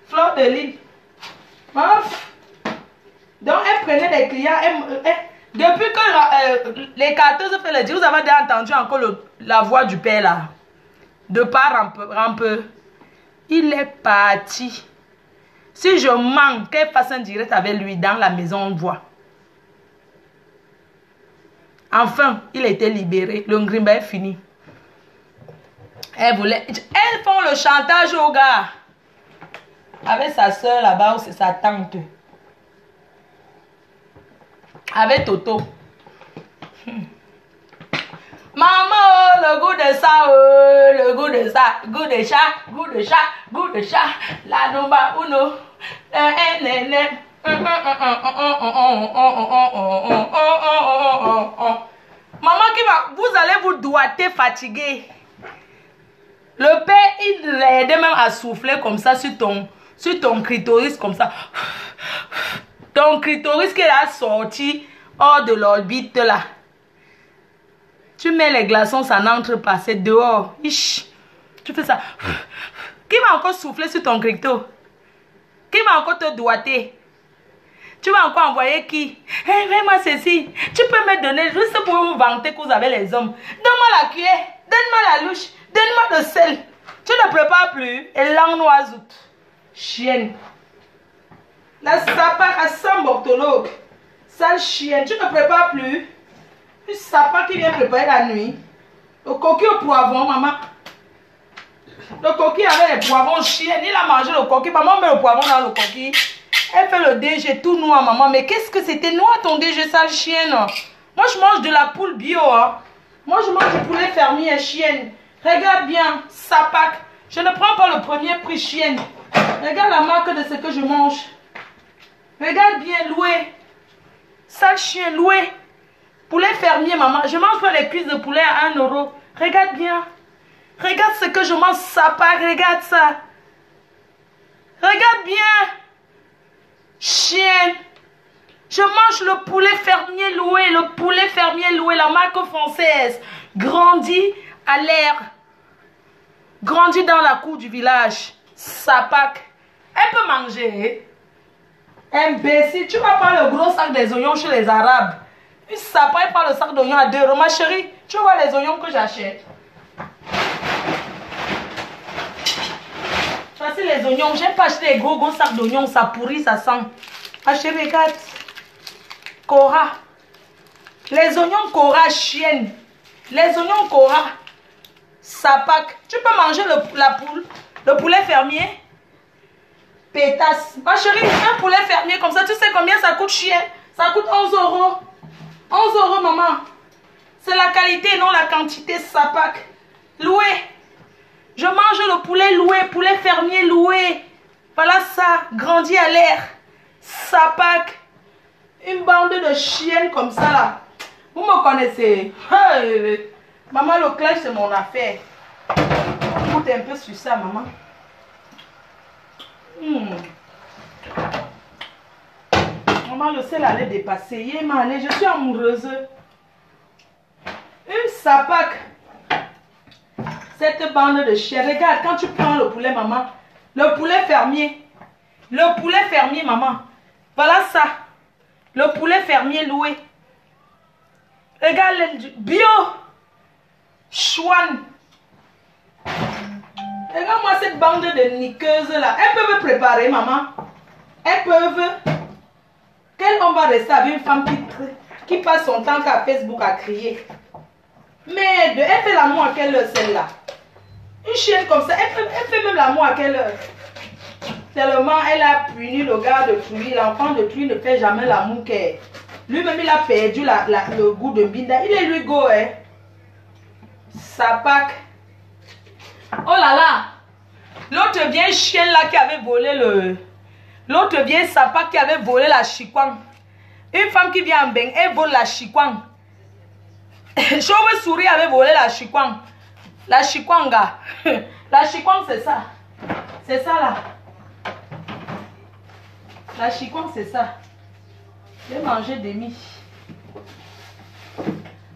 Fleur de Lille. Donc, elle prenait les clients. Depuis que les carteuses fait le dire, vous avez déjà entendu encore la voix du père là. De part un peu. Il est parti. Si je manque, qu'elle fasse un direct avec lui dans la maison, on voit. Enfin, il était libéré. Le Ngrimba est fini. Elles font le chantage au gars. Avec sa soeur là-bas, ou c'est sa tante. Avec Toto. Maman, oh, le goût de ça, oh, le goût de ça. Goût de chat, goût de chat, goût de chat. La nomba uno. Maman qui va, vous allez vous doiter fatigué. Le père, il l'aidait même à souffler comme ça sur ton clitoris comme ça. Ton clitoris qu'il a sorti hors de l'orbite là. Tu mets les glaçons, ça n'entre pas, c'est dehors. Ish. Tu fais ça. Qui va encore souffler sur ton clito? Qui va encore te doiter? Tu vas encore envoyer qui? Hey, fais-moi ceci. Tu peux me donner, juste pour vous vanter que vous avez les hommes. Donne-moi la cuillère, donne-moi la louche, donne-moi le sel. Tu ne prépares plus. Et l'anoisoute. Chienne. La sapin à Saint-Bortologue. Sale chienne. Tu ne prépares plus. Une sapin qui vient préparer la nuit. Le coquille au poivron, maman. Le coquille avec les poivrons chienne. Il a mangé le coquille. Maman met le poivron dans le coquille. Elle fait le DG tout noir, maman. Mais qu'est-ce que c'était noir ton DG, sale chienne? Moi, je mange de la poule bio. Hein. Moi, je mange du poulet fermier, chienne. Regarde bien, Sapac. Je ne prends pas le premier prix, chienne. Regarde la marque de ce que je mange. Regarde bien, loué. Sale chien, loué. Poulet fermier, maman. Je mange pas les cuisses de poulet à 1 €. Regarde bien. Regarde ce que je mange, Sapac. Regarde ça. Regarde bien. Chienne. Je mange le poulet fermier loué. Le poulet fermier loué, la marque française. Grandi à l'air. Grandi dans la cour du village. Sapac. Elle peut manger. Imbécile. Tu vas prendre le gros sac des oignons chez les Arabes. Une Sapac, elle prend le sac d'oignons à 2 €. Ma chérie, tu vois les oignons que j'achète. Voici les oignons. J'aime pas acheter les gros sacs d'oignons. Ça pourrit, ça sent. Ma chérie, regarde. Cora. Les oignons Cora, chienne. Les oignons Cora. Sapac. Tu peux manger le poulet fermier. Pétasse. Ma chérie, un poulet fermier comme ça, tu sais combien ça coûte, chien? Ça coûte 11 €. 11 €, maman. C'est la qualité, non la quantité, Sapac. Loué. Je mange le poulet loué, poulet fermier loué. Voilà ça, grandi à l'air. Sapac. Une bande de chiennes comme ça là. Vous me connaissez. Hey. Maman, le clash c'est mon affaire. Goûte un peu sur ça, maman. Maman, le sel allait dépasser. Je suis amoureuse. Une Sapac. Cette bande de chiens. Regarde, quand tu prends le poulet, maman. Le poulet fermier. Le poulet fermier, maman. Voilà ça. Le poulet fermier loué. Regarde le bio. Chouane. Regarde-moi cette bande de niqueuses là. Elles peuvent préparer, maman. Elles peuvent. Quel on va rester avec une femme qui passe son temps qu'à Facebook à crier. Merde, elle fait l'amour à quelle heure celle-là? Une chienne comme ça, elle fait même l'amour à quelle heure? Tellement elle a puni le gars de pluie. L'enfant de pluie ne fait jamais l'amour qu'elle. Lui-même il a perdu le goût de Binda. Il est lui go, hein. Sapac. Oh là là. L'autre vieille chienne là qui avait volé le... L'autre vieille Sapac qui avait volé la chikwang. Une femme qui vient en bain, elle vole la chikwang. Chauve souris avait volé la chikwang. La chikwanga. La chikwang c'est ça. C'est ça là. La chikwang c'est ça. J'ai mangé demi.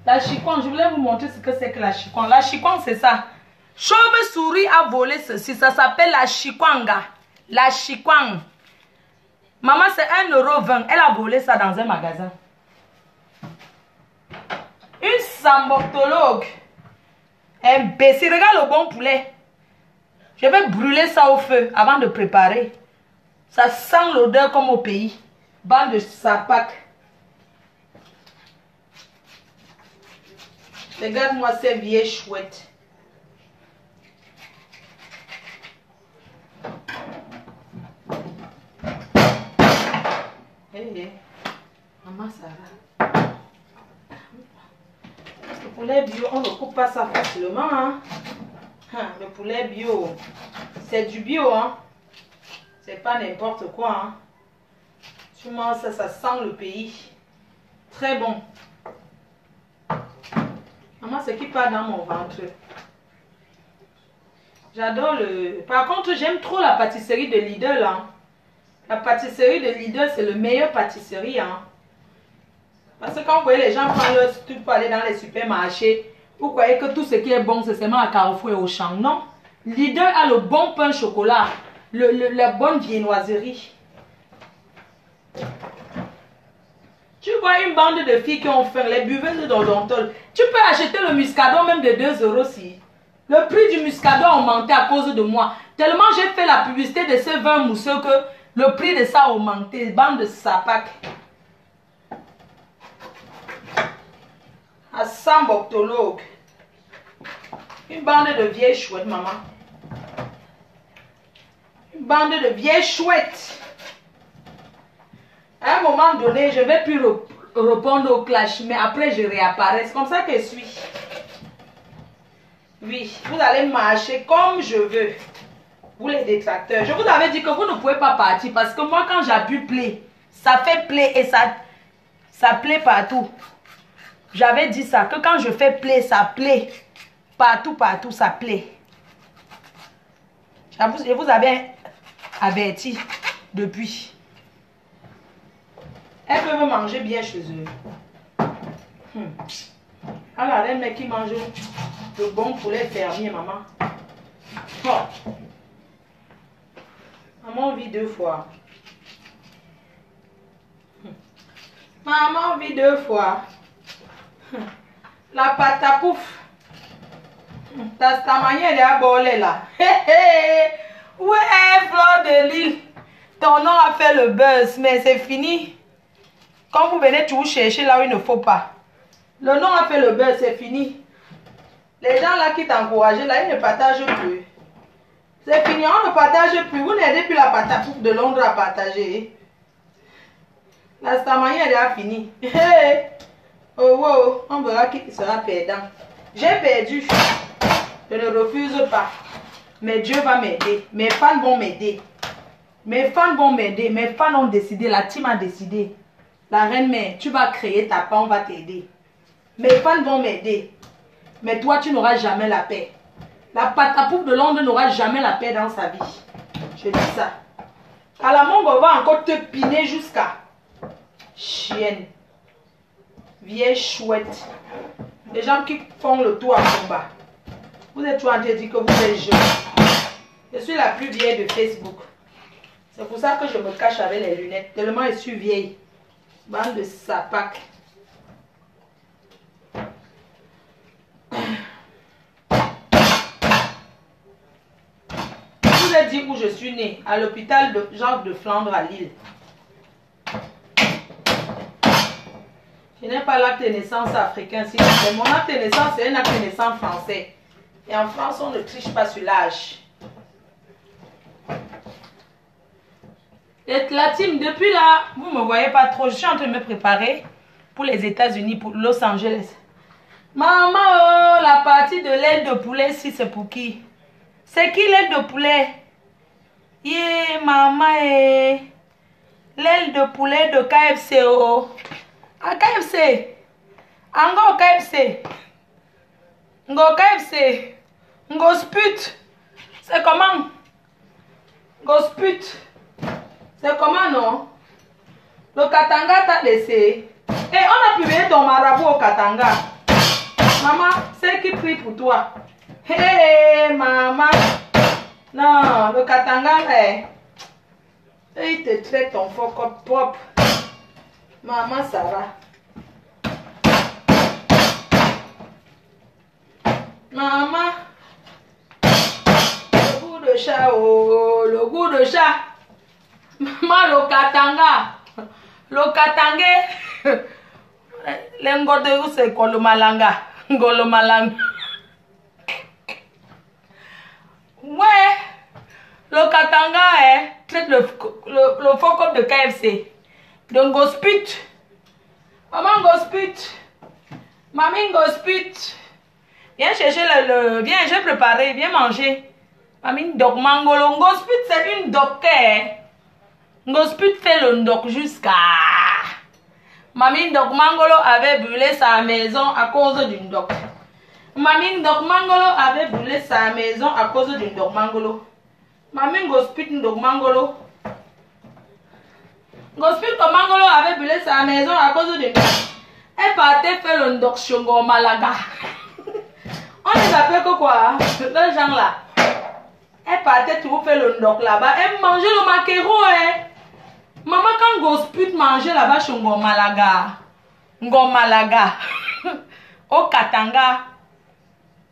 La chikwang, je voulais vous montrer ce que c'est que la chikwang. La chikwang c'est ça. Chauve souris a volé ceci. Ça s'appelle la chikwanga. La chikwang. Maman, c'est 1,20 €. Elle a volé ça dans un magasin. Une sambortologue. Imbécile. Regarde le bon poulet. Je vais brûler ça au feu avant de préparer. Ça sent l'odeur comme au pays. Bande de sapac. Regarde-moi ces vieilles chouettes. Hey, maman, ça va. Le poulet bio, on ne coupe pas ça facilement. Hein? Le poulet bio, c'est du bio. Hein? C'est pas n'importe quoi. Hein? Tu manges ça, ça sent le pays. Très bon. Maman, ce qui part dans mon ventre. J'adore le... Par contre, j'aime trop la pâtisserie de Lidl. Hein? La pâtisserie de Lidl, c'est le meilleur pâtisserie. Hein? Parce que quand vous voyez les gens prendre leur truc pour aller dans les supermarchés, vous croyez que tout ce qui est bon, c'est seulement à Carrefour et au Champ. Non. Lidl a le bon pain chocolat, la bonne viennoiserie. Tu vois une bande de filles qui ont faim, les buveuses d'odontol. Tu peux acheter le muscadon même de 2 € si. Le prix du muscadon a augmenté à cause de moi. Tellement j'ai fait la publicité de ce vin mousseux que le prix de ça a augmenté. Bande de sapac. À sambortologue. Une bande de vieilles chouettes, maman. Une bande de vieilles chouettes. À un moment donné, je ne vais plus répondre au clash, mais après je réapparais. C'est comme ça que je suis. Oui, vous allez marcher comme je veux. Vous les détracteurs. Je vous avais dit que vous ne pouvez pas partir parce que moi quand j'appuie play, ça fait play et ça play partout. J'avais dit ça, que quand je fais play, ça play. Partout, ça play. Je vous avais averti depuis. Elles peuvent manger bien chez eux. Alors, les mecs qui mangent le bon poulet fermier, maman. Oh. Maman vit 2 fois. Maman vit 2 fois. La pâte à pouf. Ta manière de aborder là. Ouais, Fleur de Lille. Ton nom a fait le buzz, mais c'est fini. Quand vous venez toujours chercher là où il ne faut pas. Le nom a fait le buzz, c'est fini. Les gens là qui t'encouragent là, ils ne partagent plus. C'est fini, on ne partage plus. Vous n'aidez plus la pâte à pouf de Londres à partager. La Stamania elle a fini. Oh wow, on verra qui sera perdant. J'ai perdu. Je ne refuse pas. Mais Dieu va m'aider. Mes fans vont m'aider. Mes fans vont m'aider. Mes fans ont décidé. La team a décidé. La reine mère, tu vas créer ta paix, on va t'aider. Mes fans vont m'aider. Mais toi, tu n'auras jamais la paix. La pâte à pouf de Londres n'aura jamais la paix dans sa vie. Je dis ça. Kalamongo va encore te piner jusqu'à... Chienne. Vieille chouette. Les gens qui font le tour à combat. Vous êtes toujours en train de dire que vous êtes jeune. Je suis la plus vieille de Facebook. C'est pour ça que je me cache avec les lunettes. Tellement je suis vieille. Bande de sapac. Je vous ai dit où je suis née. À l'hôpital de Jacques de Flandre à Lille. Je n'ai pas l'acte de naissance africain. Mais mon acte de naissance, c'est un acte de naissance français. Et en France, on ne triche pas sur l'âge. Et la team, depuis là, vous ne me voyez pas trop. Je suis en train de me préparer pour les États-Unis, pour Los Angeles. Maman, oh, la partie de l'aile de poulet, si c'est pour qui? C'est qui l'aile de poulet? Yeah, maman, l'aile de poulet de KFC, oh. À KFC. Ango KFC. Ngo KFC. Ngo sput. C'est comment? Ngo sput. C'est comment, non? Le Katanga t'a laissé. Et on a publié ton marabout au Katanga. Maman, c'est qui prie pour toi? Hé, maman. Non, le Katanga, Et il te traite ton faux comme propre. Maman, ça va. Maman. Le goût de chat, oh, le goût de chat. Maman, le katanga. Le katangé. L'engodé, c'est Golomalanga. Golomalanga. Ouais. Le katanga traite le faux comme de KFC. Donc, gospit. Maman, gospit. Mamie, gospit. Viens chercher viens, j'ai préparé. Viens manger. Mamie, doc mangolo. Gospit, c'est une docteur. Gospit fait le doc jusqu'à. Mamie, doc mangolo avait brûlé sa maison à cause d'une doc. Mamie, doc mangolo avait brûlé sa maison à cause d'une doc mangolo. Mamie, gospit, doc mangolo. Gospit Mangolo avait brûlé sa maison à cause de... Elle partait faire le ndoc shongo malaga. On les appelle quoi? Les gens là. Elle partait toujours faire le ndoc là-bas. Elle mangeait le maquereau. Maman, quand Gospit mangeait là-bas shongo malaga. Ngomalaga. Au Katanga.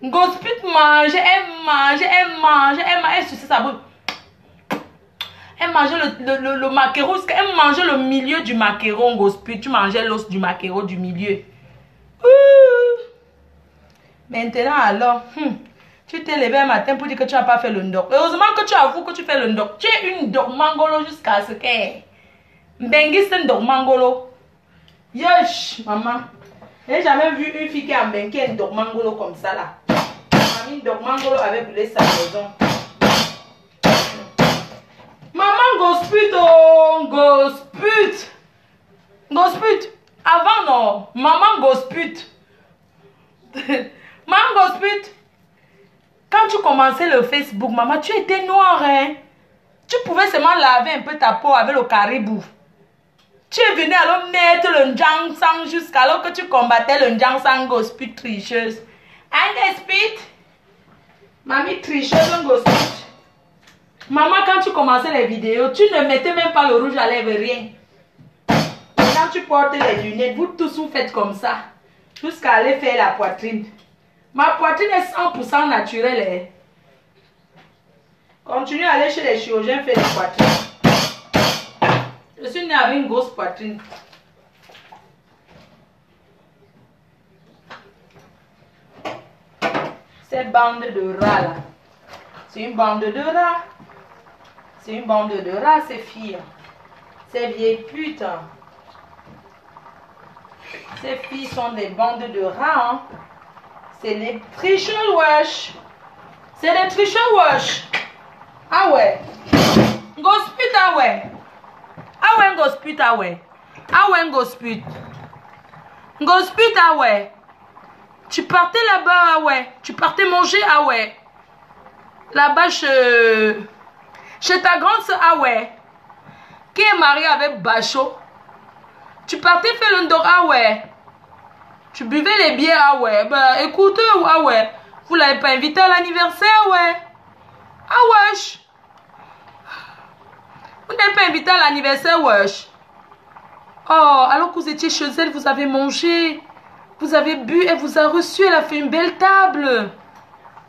Gospit mangeait, elle suçait sa bouche. Elle mangeait le maquereau, elle mangeait le milieu du maquereau, Gospit. Tu mangeais l'os du maquereau du milieu. Maintenant alors, tu t'es levé un matin pour dire que tu n'as pas fait le ndoc. Heureusement que tu avoues que tu fais le ndoc. Tu es une doc mangolo jusqu'à ce que... Bengi c'est une doc mangolo. Yosh, maman. Je n'ai jamais vu une fille qui a bengi un doc mangolo comme ça là. Mamie, doc mangolo avait brûlé sa maison. Maman Gospit, oh, Gospit. Gospit. Avant non, maman Gospit. Maman Gospit. Quand tu commençais le Facebook, maman, tu étais noire, hein. Tu pouvais seulement laver un peu ta peau avec le caribou. Tu es venu alors mettre le Njangsang jusqu'alors que tu combattais le Njangsang Gospit tricheuse. Hein, Gospit? Mamie tricheuse, Gospit. Maman, quand tu commençais les vidéos, tu ne mettais même pas le rouge à lèvres, rien. Quand tu portes les lunettes, vous tous vous faites comme ça. Jusqu'à aller faire la poitrine. Ma poitrine est 100% naturelle. Hein. Continue à aller chez les chirurgiens faire la poitrine. Je suis née avec une grosse poitrine. Cette bande de rats là. C'est une bande de rats. C'est une bande de rats, ces filles. Ces vieilles putes. Ces filles sont des bandes de rats. Hein. C'est les tricheurs, wesh. C'est les tricheurs, wesh. Ah ouais. Gospit, ah ouais. Ah ouais, Gospit, ah ouais. Ah ouais, Gospit. Gospit, ah ouais. Tu partais là-bas, ah ouais. Tu partais manger, ah ouais. Là-bas, chez ta grande soeur, ah ouais. Qui est mariée avec Bacho. Tu partais faire le ndoc, ah ouais. Tu buvais les bières, ah ouais. Bah écoute, ah ouais. Vous l'avez pas invité à l'anniversaire, ouais. Ah wesh. Vous n'avez pas invité à l'anniversaire, wesh. Oh, alors que vous étiez chez elle, vous avez mangé. Vous avez bu, elle vous a reçu, elle a fait une belle table.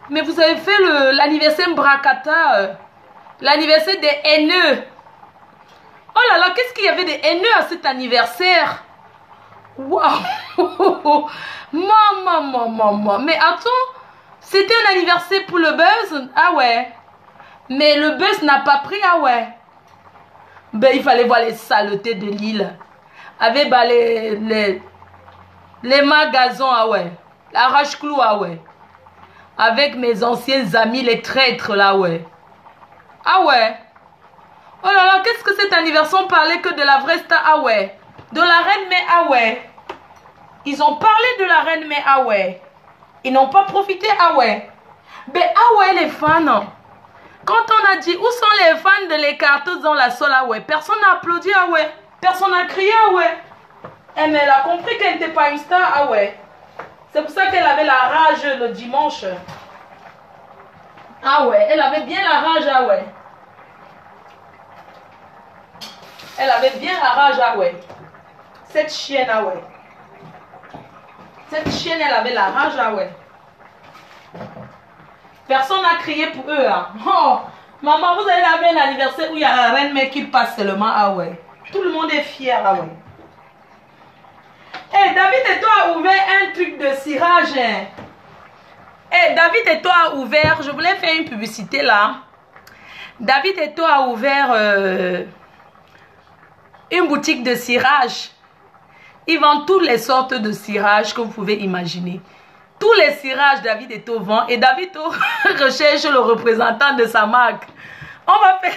Mais vous avez fait l'anniversaire Bracata. L'anniversaire des haineux. Oh là là, qu'est-ce qu'il y avait des haineux à cet anniversaire? Waouh. Maman. Mais attends, c'était un anniversaire pour le buzz? Ah ouais. Mais le buzz n'a pas pris, ah ouais. Ben, il fallait voir les saletés de l'île. Avec bah, les magasins, ah ouais. L'arrache-clou, ah ouais. Avec mes anciens amis, les traîtres, là, ouais. Ah ouais. Oh là là, qu'est-ce que cet anniversaire parlait que de la vraie star, ah ouais. De la reine, mais ah ouais. Ils ont parlé de la reine, mais ah ouais. Ils n'ont pas profité, ah ouais. Ben ah ouais, les fans. Quand on a dit où sont les fans de les cartons dans la sol, ah ouais. Personne n'a applaudi, ah ouais. Personne n'a crié, ah ouais. Eh, mais elle a compris qu'elle n'était pas une star, ah ouais. C'est pour ça qu'elle avait la rage le dimanche. Ah ouais, elle avait bien la rage, ah ouais. Elle avait bien la rage, ah ouais. Cette chienne, ah ouais. Cette chienne, elle avait la rage, ah ouais. Personne n'a crié pour eux, hein. Oh, maman, vous avez un anniversaire où il y a la reine mère qui passe seulement, ah ouais. Tout le monde est fier, ah ouais. Eh, David et toi a ouvert un truc de cirage, hein. Eh, David et toi a ouvert, je voulais faire une publicité là. David et toi a ouvert une boutique de cirage. Ils vendent toutes les sortes de cirage que vous pouvez imaginer. Tous les cirages David Eto vend et David Eto recherche le représentant de sa marque. On va faire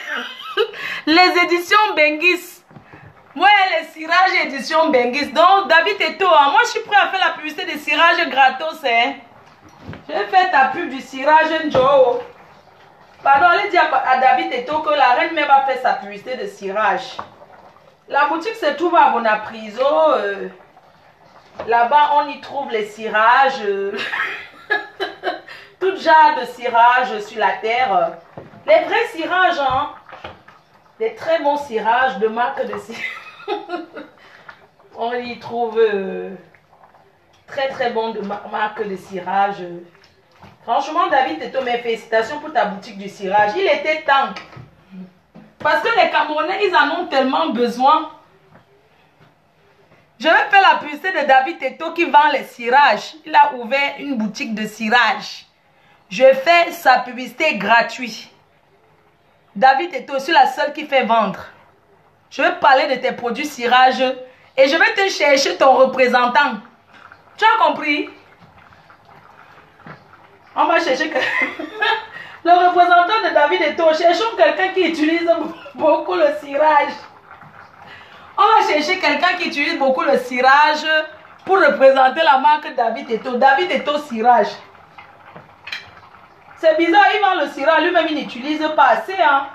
les éditions Bengis. Ouais, les cirages édition Bengis. Donc David Eto, hein, moi je suis prêt à faire la publicité des cirages gratos. Hein. Je vais faire ta pub du cirage Joe. Pardon, allez dire à David Eto que la reine mère va faire sa publicité de cirage. La boutique se trouve à Bonapriso. Là-bas, on y trouve les cirages. Tout genre de cirages sur la terre. Les vrais cirages, hein. Des très bons cirages de marque de cirage. On y trouve très bon de marque de cirage. Franchement, David Eto, mes félicitations pour ta boutique du cirage. Il était temps. Parce que les Camerounais, ils en ont tellement besoin. Je vais faire la publicité de David Eto qui vend les cirages. Il a ouvert une boutique de cirage. Je fais sa publicité gratuite. David Eto, je suis la seule qui fait vendre. Je vais parler de tes produits cirage et je vais te chercher ton représentant. Tu as compris? On va chercher le représentant de David Eto. Cherchons quelqu'un qui utilise beaucoup le cirage. On va chercher quelqu'un qui utilise beaucoup le cirage pour représenter la marque David Eto. David Eto cirage. C'est bizarre, il vend le cirage, lui-même il n'utilise pas assez. Hein.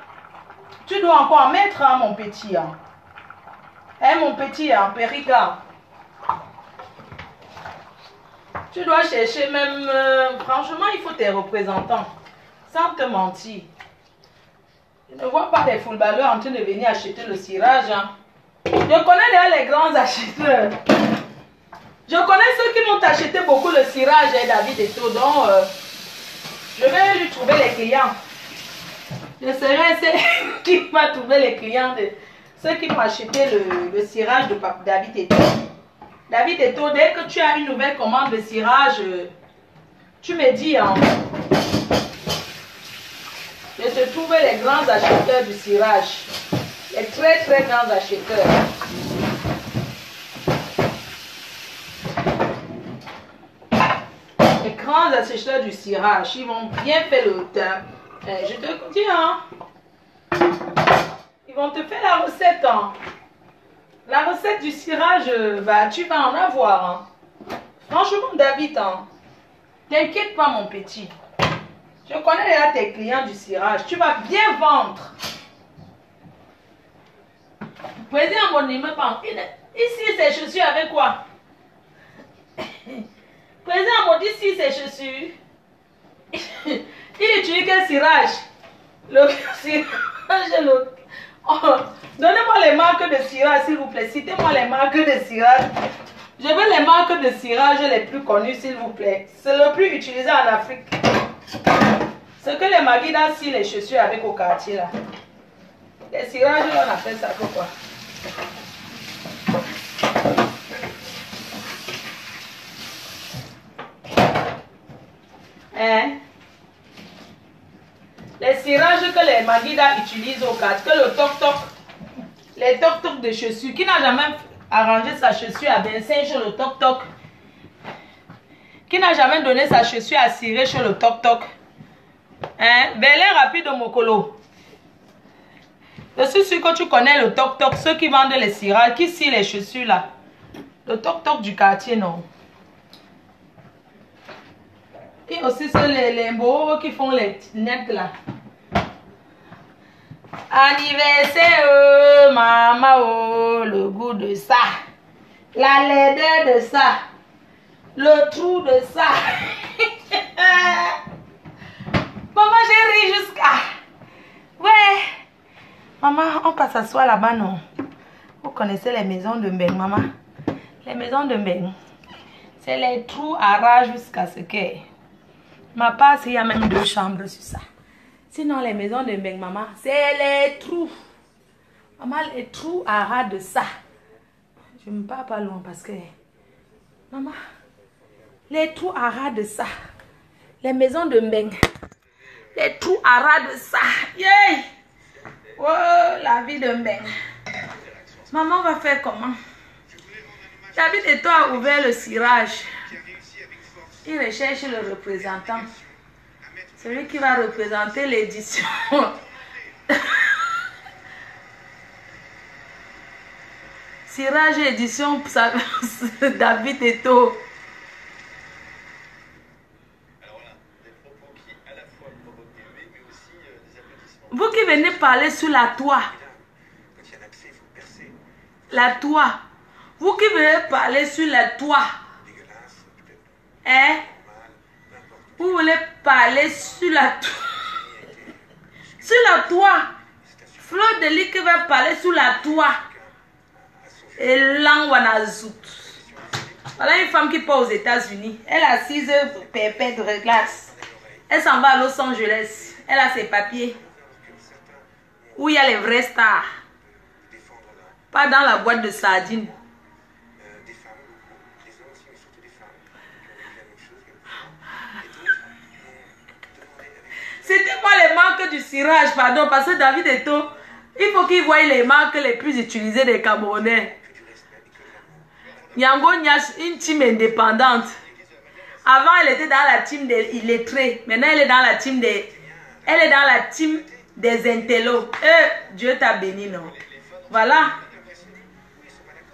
Tu dois encore en mettre, hein, mon petit. Hein. Hein, mon petit, hein, Périca. Tu dois chercher même... franchement, il faut tes représentants. Sans te mentir. Je ne vois pas des footballeurs en train de venir acheter le cirage. Hein. Je connais les grands acheteurs. Je connais ceux qui m'ont acheté beaucoup le cirage, David Eto. Donc, je vais lui trouver les clients. Je serai celle qui va trouver les clients de ceux qui m'ont acheté le cirage de David Eto. David Eto, dès que tu as une nouvelle commande de cirage, tu me dis, hein, je te trouve les grands acheteurs du cirage. Les très grands acheteurs. Les grands acheteurs du cirage, ils vont bien faire le temps. Je te dis, hein, ils vont te faire la recette. Hein. La recette du cirage, bah, tu vas en avoir. Hein. Franchement, David, hein, t'inquiète pas, mon petit. Je connais déjà tes clients du cirage. Tu vas bien vendre. Président, mon immeuble, ici, ces chaussures avec quoi? Président, mon dit ici, ces chaussures. Il utilise quel cirage? Le cirage, oh, donnez-moi les marques de cirage, s'il vous plaît. Citez-moi les marques de cirage. Je veux les marques de cirage les plus connues, s'il vous plaît. C'est le plus utilisé en Afrique. Ce que les Maguidas si les chaussures avec au quartier là. Les cirages, on appelle ça quoi? Hein? Les cirages que les Maguidas utilisent au quartier, que le toc-toc, les toc-toc de chaussures, qui n'a jamais arrangé sa chaussure à Vincent chez le toc-toc, qui n'a jamais donné sa chaussure à cirer chez le toc-toc. Hein? Belin rapide Mokolo. Je suis sûr que tu connais le toc-toc, ceux qui vendent les cirages, qui cirent les chaussures là. Le toc-toc du quartier, non. Et aussi ceux les beaux qui font les nettes là. Anniversaire, maman, oh, le goût de ça. La laideur de ça. Le trou de ça. Maman, j'ai ri jusqu'à... Ouais. Maman, on peut s'asseoir là-bas, non? connaissez les maisons de Mbeng, maman? Les maisons de Mbeng, c'est les trous à ras jusqu'à ce que... Ma part, il y a même 2 chambres sur ça. Sinon, les maisons de Mbeng, maman, c'est les trous. Maman, les trous à ras de ça. Je ne me parle pas loin parce que... Maman, les trous à ras de ça. Les maisons de Mbeng. Les trous à ras de ça. Yeah! Oh, la vie de Mbeng. Maman va faire comment? David et toi a ouvert le cirage. Il recherche le représentant. Celui qui va représenter l'édition. Cirage édition, David Eto. Vous qui venez parler sur la toit. La toit. Vous qui venez parler sur la toit. Hein? Vous voulez parler sur la toit. Sur la toit. Fleur de lit qui va parler sur la toit. Et l'anguanazout. Voilà une femme qui part aux États-Unis. Elle est assise pépette de glace. Elle s'en va à Los Angeles. Elle a ses papiers. Où il y a les vrais stars. Pas dans la boîte de sardines. C'était quoi les marques du cirage, pardon, parce que David Eto, il faut qu'il voie les marques les plus utilisées des Camerounais. Yango Nyash, une team indépendante. Avant, elle était dans la team des illettrés. Maintenant, elle est dans la team des... Elle est dans la team des intellos. Dieu t'a béni, non? Voilà.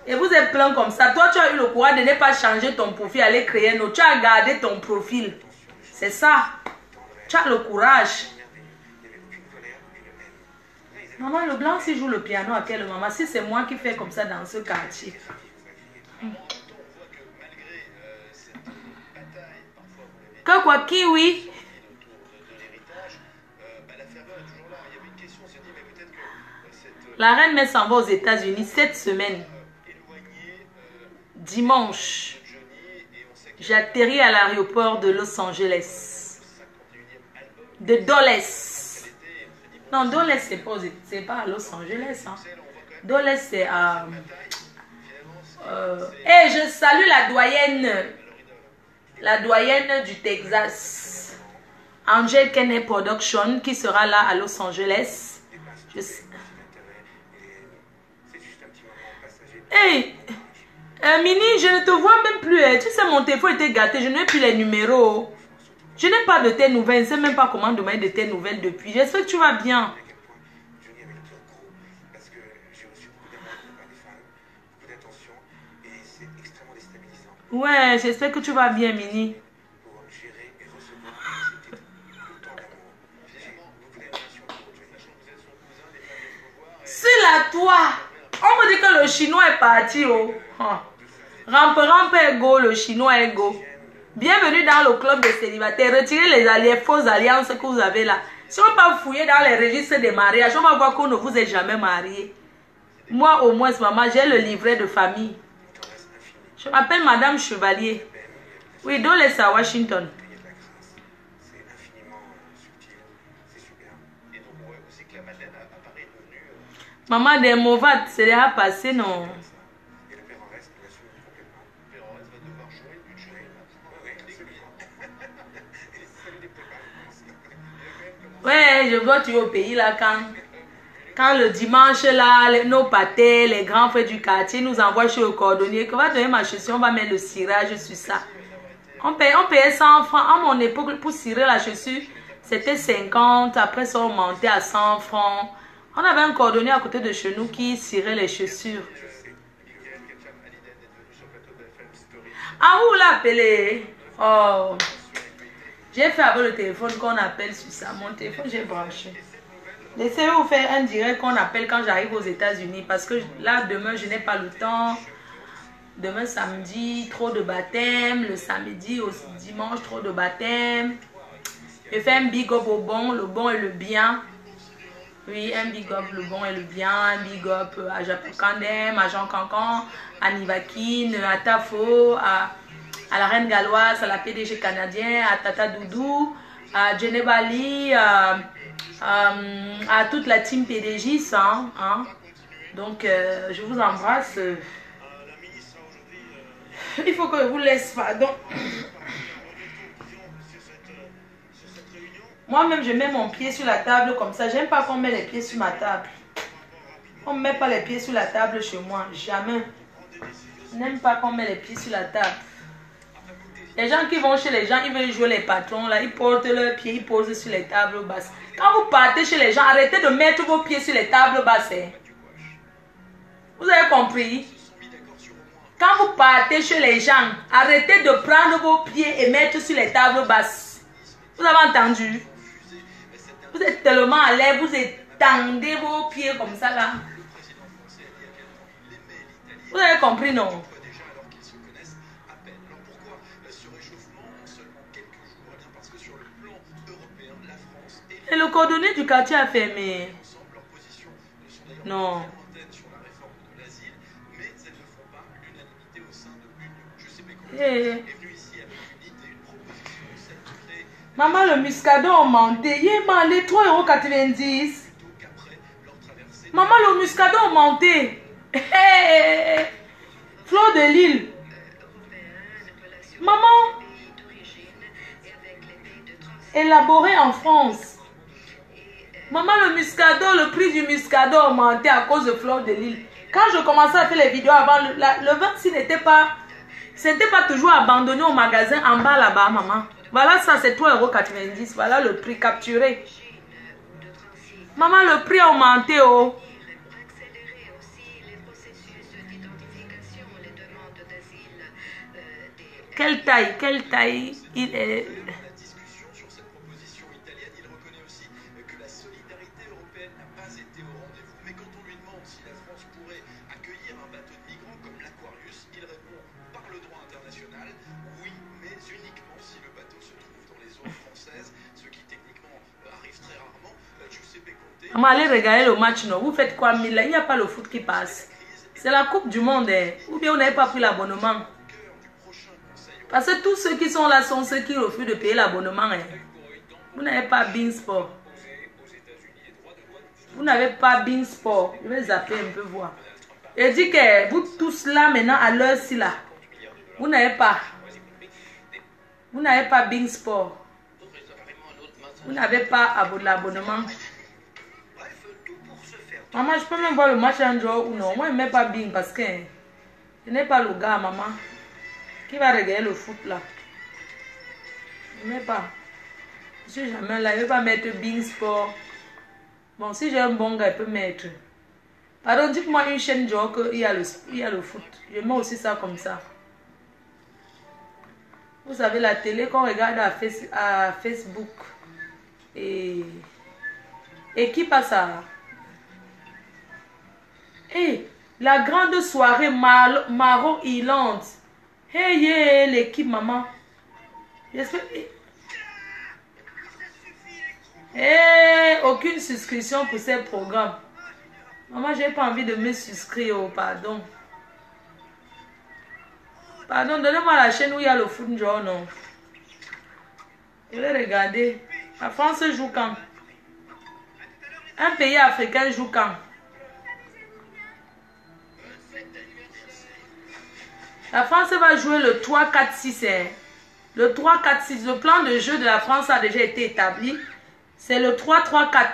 Et vous êtes plein comme ça. Toi, tu as eu le courage de ne pas changer ton profil, aller créer un autre. Tu as gardé ton profil. C'est ça. Tu as le courage. Maman, le blanc, s'il joue le piano à quelle maman? Si c'est moi qui fais comme ça dans ce quartier. Que quoi, kiwi? La reine mère s'en va aux États-Unis cette semaine. Dimanche, j'atterris à l'aéroport de Los Angeles. De Dulles. Non, Dulles, c'est pas à Los Angeles. Hein. Dulles, c'est à... Et je salue la doyenne du Texas. Angel Kenney Production, qui sera là à Los Angeles. Hey, Mini, je ne te vois même plus. Tu sais, mon téléphone était gâté. Je n'ai plus les numéros. Je n'ai pas de tes nouvelles. Je ne sais même pas comment demander de tes nouvelles depuis. J'espère que tu vas bien. Ouais, j'espère que tu vas bien, Mini. Sur la toit. On me dit que le chinois est parti. Oh. Rampe ego, le chinois ego. Bienvenue dans le club des célibataires. Retirez les fausses alliances que vous avez là. Si on va fouiller dans les registres des mariages, on va voir qu'on ne vous est jamais marié. Moi, au moins, maman, j'ai le livret de famille. Je m'appelle Madame Chevalier. Oui, Dulles à Washington. Maman, des mauvais, c'est déjà passé, non? Ouais, je vois tu es au pays là quand le dimanche là, nos pâtés, les grands frères du quartier nous envoient chez le cordonnier. Que va donner ma chaussure, on va mettre le cirage sur ça. On payait 100 francs. À mon époque, pour cirer la chaussure, c'était 50. Après ça, on montait à 100 francs. On avait un cordonnier à côté de chez nous qui cirait les chaussures. Ah, où l'a appelé? Oh. J'ai fait avec le téléphone qu'on appelle sur ça. Mon téléphone, j'ai branché. Laissez-vous faire un direct qu'on appelle quand j'arrive aux États-Unis. Parce que là, demain, je n'ai pas le temps. Demain, samedi, trop de baptême. Le samedi, aussi, dimanche, trop de baptême. Je fais un big up au bon, le bon et le bien. Oui, un big up le bon et le bien, un big up à Japon Kandem, à Jean Cancan, à Nivakine, à Tafo, à la Reine Galloise, à la PDG canadien, à Tata Doudou, à Djenebali, à toute la team PDG, hein. Donc, je vous embrasse. Il faut que je vous laisse, pardon. Moi-même, je mets mon pied sur la table comme ça. J'aime pas qu'on met les pieds sur ma table. On ne met pas les pieds sur la table chez moi. Jamais. Je n'aime pas qu'on met les pieds sur la table. Les gens qui vont chez les gens, ils veulent jouer les patrons. Là, ils portent leurs pieds, ils posent sur les tables basses. Quand vous partez chez les gens, arrêtez de mettre vos pieds sur les tables basses. Vous avez compris? Quand vous partez chez les gens, arrêtez de prendre vos pieds et mettre sur les tables basses. Vous avez entendu? Vous êtes tellement à l'aise, vous étendez vos pieds comme ça là. Vous avez compris, non? Et le cordonnier du quartier a fermé. Non. Hey. Maman, le muscadon a monté. Il est allé 3,90 €. Maman, le muscadon a monté. Hey. Fleur de Lille. Maman. Élaboré en France. Maman, le muscadon, le prix du muscadon a augmenté à cause de Fleur de Lille. Quand je commençais à faire les vidéos avant, le vin, n'était pas toujours abandonné au magasin en bas là-bas, maman. Voilà, ça c'est 3,90 €. Voilà le prix capturé. Maman, le prix a augmenté, oh. Quelle taille il est. Maman, allez regarder le match, non? Vous faites quoi, Mila? Il n'y a pas le foot qui passe. C'est la Coupe du Monde, hein? Ou bien vous n'avez pas pris l'abonnement? Parce que tous ceux qui sont là sont ceux qui refusent de payer l'abonnement, hein? Vous n'avez pas Beansport. Vous n'avez pas Beansport. Je vais zapper un peu voir. Je dis que vous tous là maintenant à l'heure-ci là. Vous n'avez pas. Vous n'avez pas Beansport. Vous n'avez pas l'abonnement. Maman, je peux même voir le match un jour ou non. Moi, je ne mets pas Bing parce que je n'ai pas le gars, maman. Qui va regarder le foot là? Je ne mets pas. Je suis jamais là. Je ne vais pas mettre Bing Sport. Bon, si j'ai un bon gars, il peut mettre. Pardon, dites-moi une chaîne genre qu'il y a le foot. Je mets aussi ça comme ça. Vous savez, la télé qu'on regarde à Facebook. Et qui passe à... Hey, la grande soirée Maroc-Irlande. Hey, yeah, l'équipe, maman. J'espère... Hey, aucune souscription pour ces programmes. Maman, j'ai pas envie de me souscrire, oh, pardon. Pardon, donnez-moi la chaîne où il y a le foot, genre, non. Je vais regarder. La France joue quand? Un pays africain joue quand? La France va jouer le 3-4-6. Le 3-4-6. Le plan de jeu de la France a déjà été établi. C'est le 3-3-4.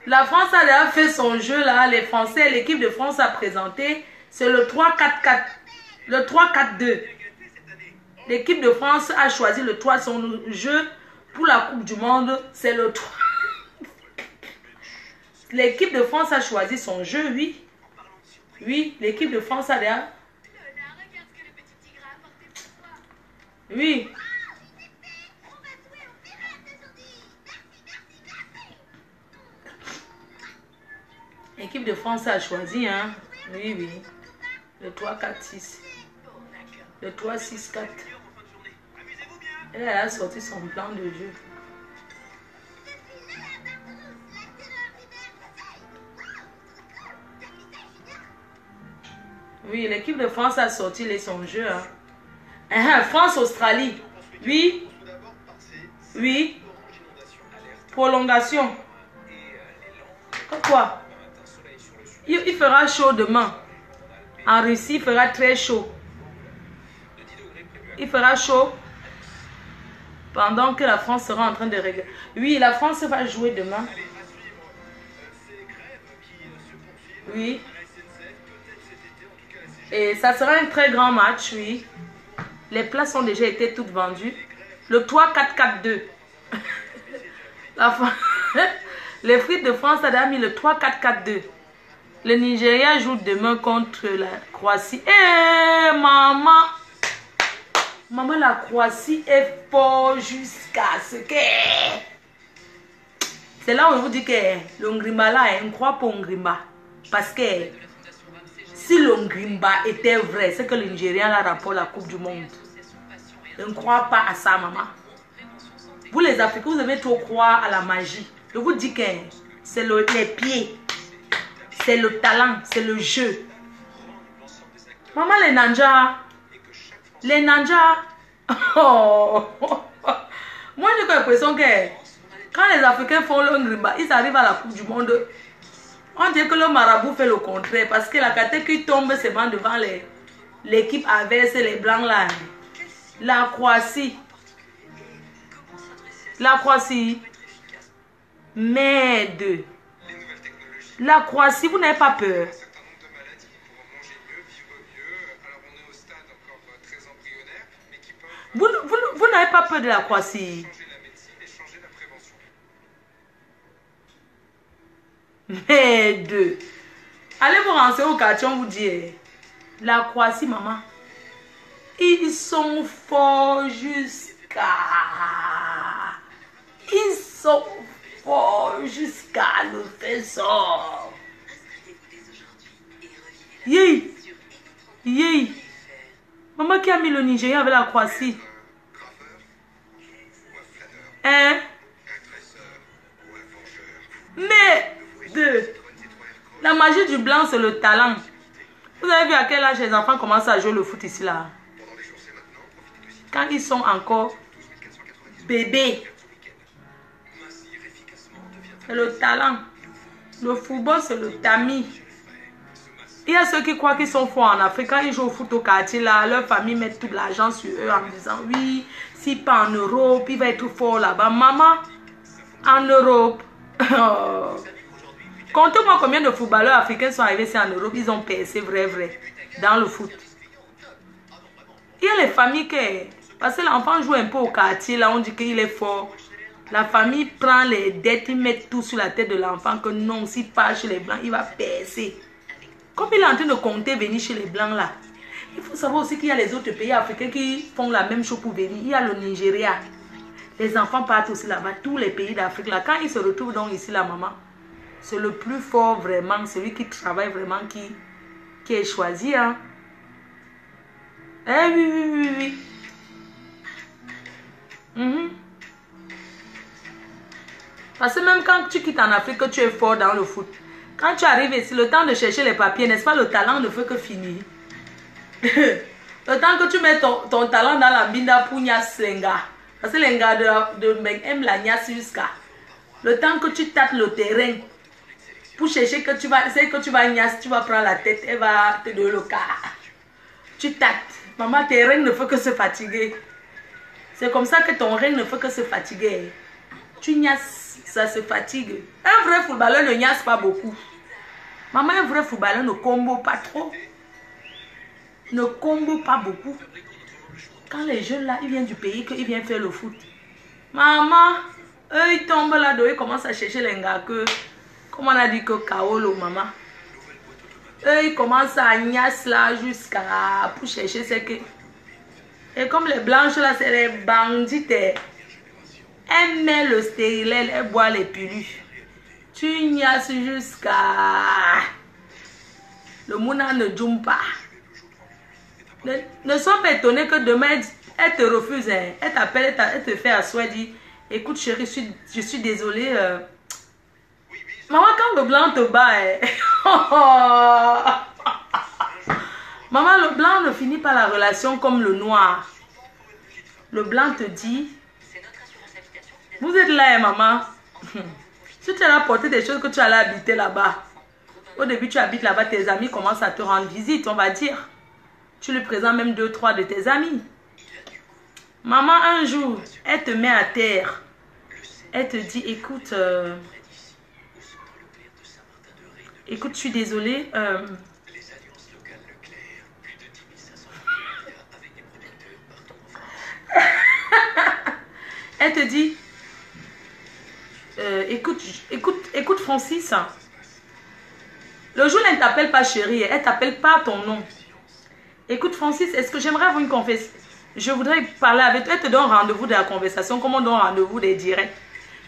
La France a déjà fait son jeu là. Les Français, l'équipe de France a présenté. C'est le 3-4-4. Le 3-4-2. L'équipe de France a choisi le 3. Son jeu pour la Coupe du Monde, c'est le 3. L'équipe de France a choisi son jeu, oui. Oui, l'équipe de France a déjà... Oui. L'équipe de France a choisi, hein. Oui, oui. Le 3-4-6. Le 3-6-4. Elle a sorti son plan de jeu. Oui, l'équipe de France a sorti son jeu. Hein. France-Australie. Oui. Oui. Prolongation. Quoi? Il fera chaud demain. En Russie, il fera très chaud. Il fera chaud pendant que la France sera en train de régler. Oui, la France va jouer demain. Oui. Et ça sera un très grand match, oui. Les places ont déjà été toutes vendues. Le 3-4-4-2. Les frites de France a mis le 3-4-4-2. Le Nigeria joue demain contre la Croatie. Eh, maman! Maman, la Croatie est fort jusqu'à ce que... C'est là où je vous dis que le Ngrimba là, on ne croit pas au Ngrimba. Parce que si le Ngrimba était vrai, c'est que le Nigeria a remporté la Coupe du Monde. Je ne crois pas à ça, maman. Vous les Africains, vous devez trop croire à la magie. Je vous dis que c'est les pieds, c'est le talent, c'est le jeu. Maman, les nanjas, oh. Moi j'ai l'impression que quand les Africains font le Ngrimba, ils arrivent à la Coupe du Monde. On dit que le marabout fait le contraire parce que la caté qui tombe seulement devant l'équipe adverse, les blancs là. La Croatie. Merde. La Croatie, vous n'avez pas peur. Vous n'avez pas peur de la Croatie. Merde. Allez vous renseigner au quartier, on vous dit. La Croatie, maman. Ils sont forts jusqu'à... Ils sont forts jusqu'à le faisceau. Yé. Yé. Maman qui a mis le Nigeria avec la Croatie. Hein? Mais la magie du blanc, c'est le talent. Vous avez vu à quel âge les enfants commencent à jouer le foot ici là? Quand ils sont encore bébés. C'est le talent. Le football, c'est le tamis. Il y a ceux qui croient qu'ils sont forts en Afrique. Quand ils jouent au foot au quartier, là, leur famille met tout l'argent sur eux en disant oui, si pas en Europe, il va être fort là-bas. Maman, en Europe, comptez-moi combien de footballeurs africains sont arrivés ici en Europe, ils ont percé vrai, dans le foot. Il y a les familles qui... Parce que l'enfant joue un peu au quartier, là, on dit qu'il est fort. La famille prend les dettes, ils mettent tout sur la tête de l'enfant, que non, s'il part chez les blancs, il va percer. Comme il est en train de compter venir chez les blancs, là, il faut savoir aussi qu'il y a les autres pays africains qui font la même chose pour venir. Il y a le Nigeria. Les enfants partent aussi là-bas, tous les pays d'Afrique, là. Quand ils se retrouvent donc ici, la maman, c'est le plus fort vraiment, celui qui travaille vraiment, qui est choisi, hein. Eh oui. Parce que même quand tu quittes en Afrique, tu es fort dans le foot. Quand tu arrives ici, le temps de chercher les papiers, n'est-ce pas, le talent ne fait que finir. Le temps que tu mets ton talent dans la binda pour Nias Lenga. Parce que les gars de Mbeng aiment la Nias jusqu'à. Le temps que tu tâtes le terrain, pour chercher que tu vas Nias, tu vas prendre la tête, elle va te donner le cas. Tu tâtes. Maman, tes reins ne font que se fatiguer. C'est comme ça que ton rein ne fait que se fatiguer. Tu niasses, ça se fatigue. Un vrai footballeur ne niasse pas beaucoup. Maman, un vrai footballeur ne combo pas trop. Ne combo pas beaucoup. Quand les jeunes là, ils viennent du pays, qu'ils viennent faire le foot. Maman, eux, ils tombent là-dedans, ils commencent à chercher les gars que, comme on a dit que Kaolo, maman. Eux, ils commencent à niasse là jusqu'à pour chercher ce que... Et comme les blanches là, c'est les bandites. Elle met le stérilet, elle boit les pilules. Tu niasses jusqu'à... Le mouna ne joue pas. Ne sois pas étonné que demain, elle te refuse. Hein. Elle t'appelle, elle te fait asseoir et dit, écoute chérie, je suis désolée. Maman, quand le blanc te bat... Maman, le blanc ne finit pas la relation comme le noir. Le blanc te dit, vous êtes là, hein, maman. Si tu as apporté des choses que tu allais habiter là-bas, au début tu habites là-bas, tes amis commencent à te rendre visite, on va dire. Tu lui présentes même 2, 3 de tes amis. Maman, un jour, elle te met à terre. Elle te dit, écoute, écoute, je suis désolée. Elle te dit, écoute Francis, le jour elle ne t'appelle pas chérie, elle t'appelle pas ton nom. Écoute Francis, est-ce que j'aimerais avoir une confession? Je voudrais parler avec toi. Elle te donne rendez-vous de la conversation, comme on donne rendez-vous des directs.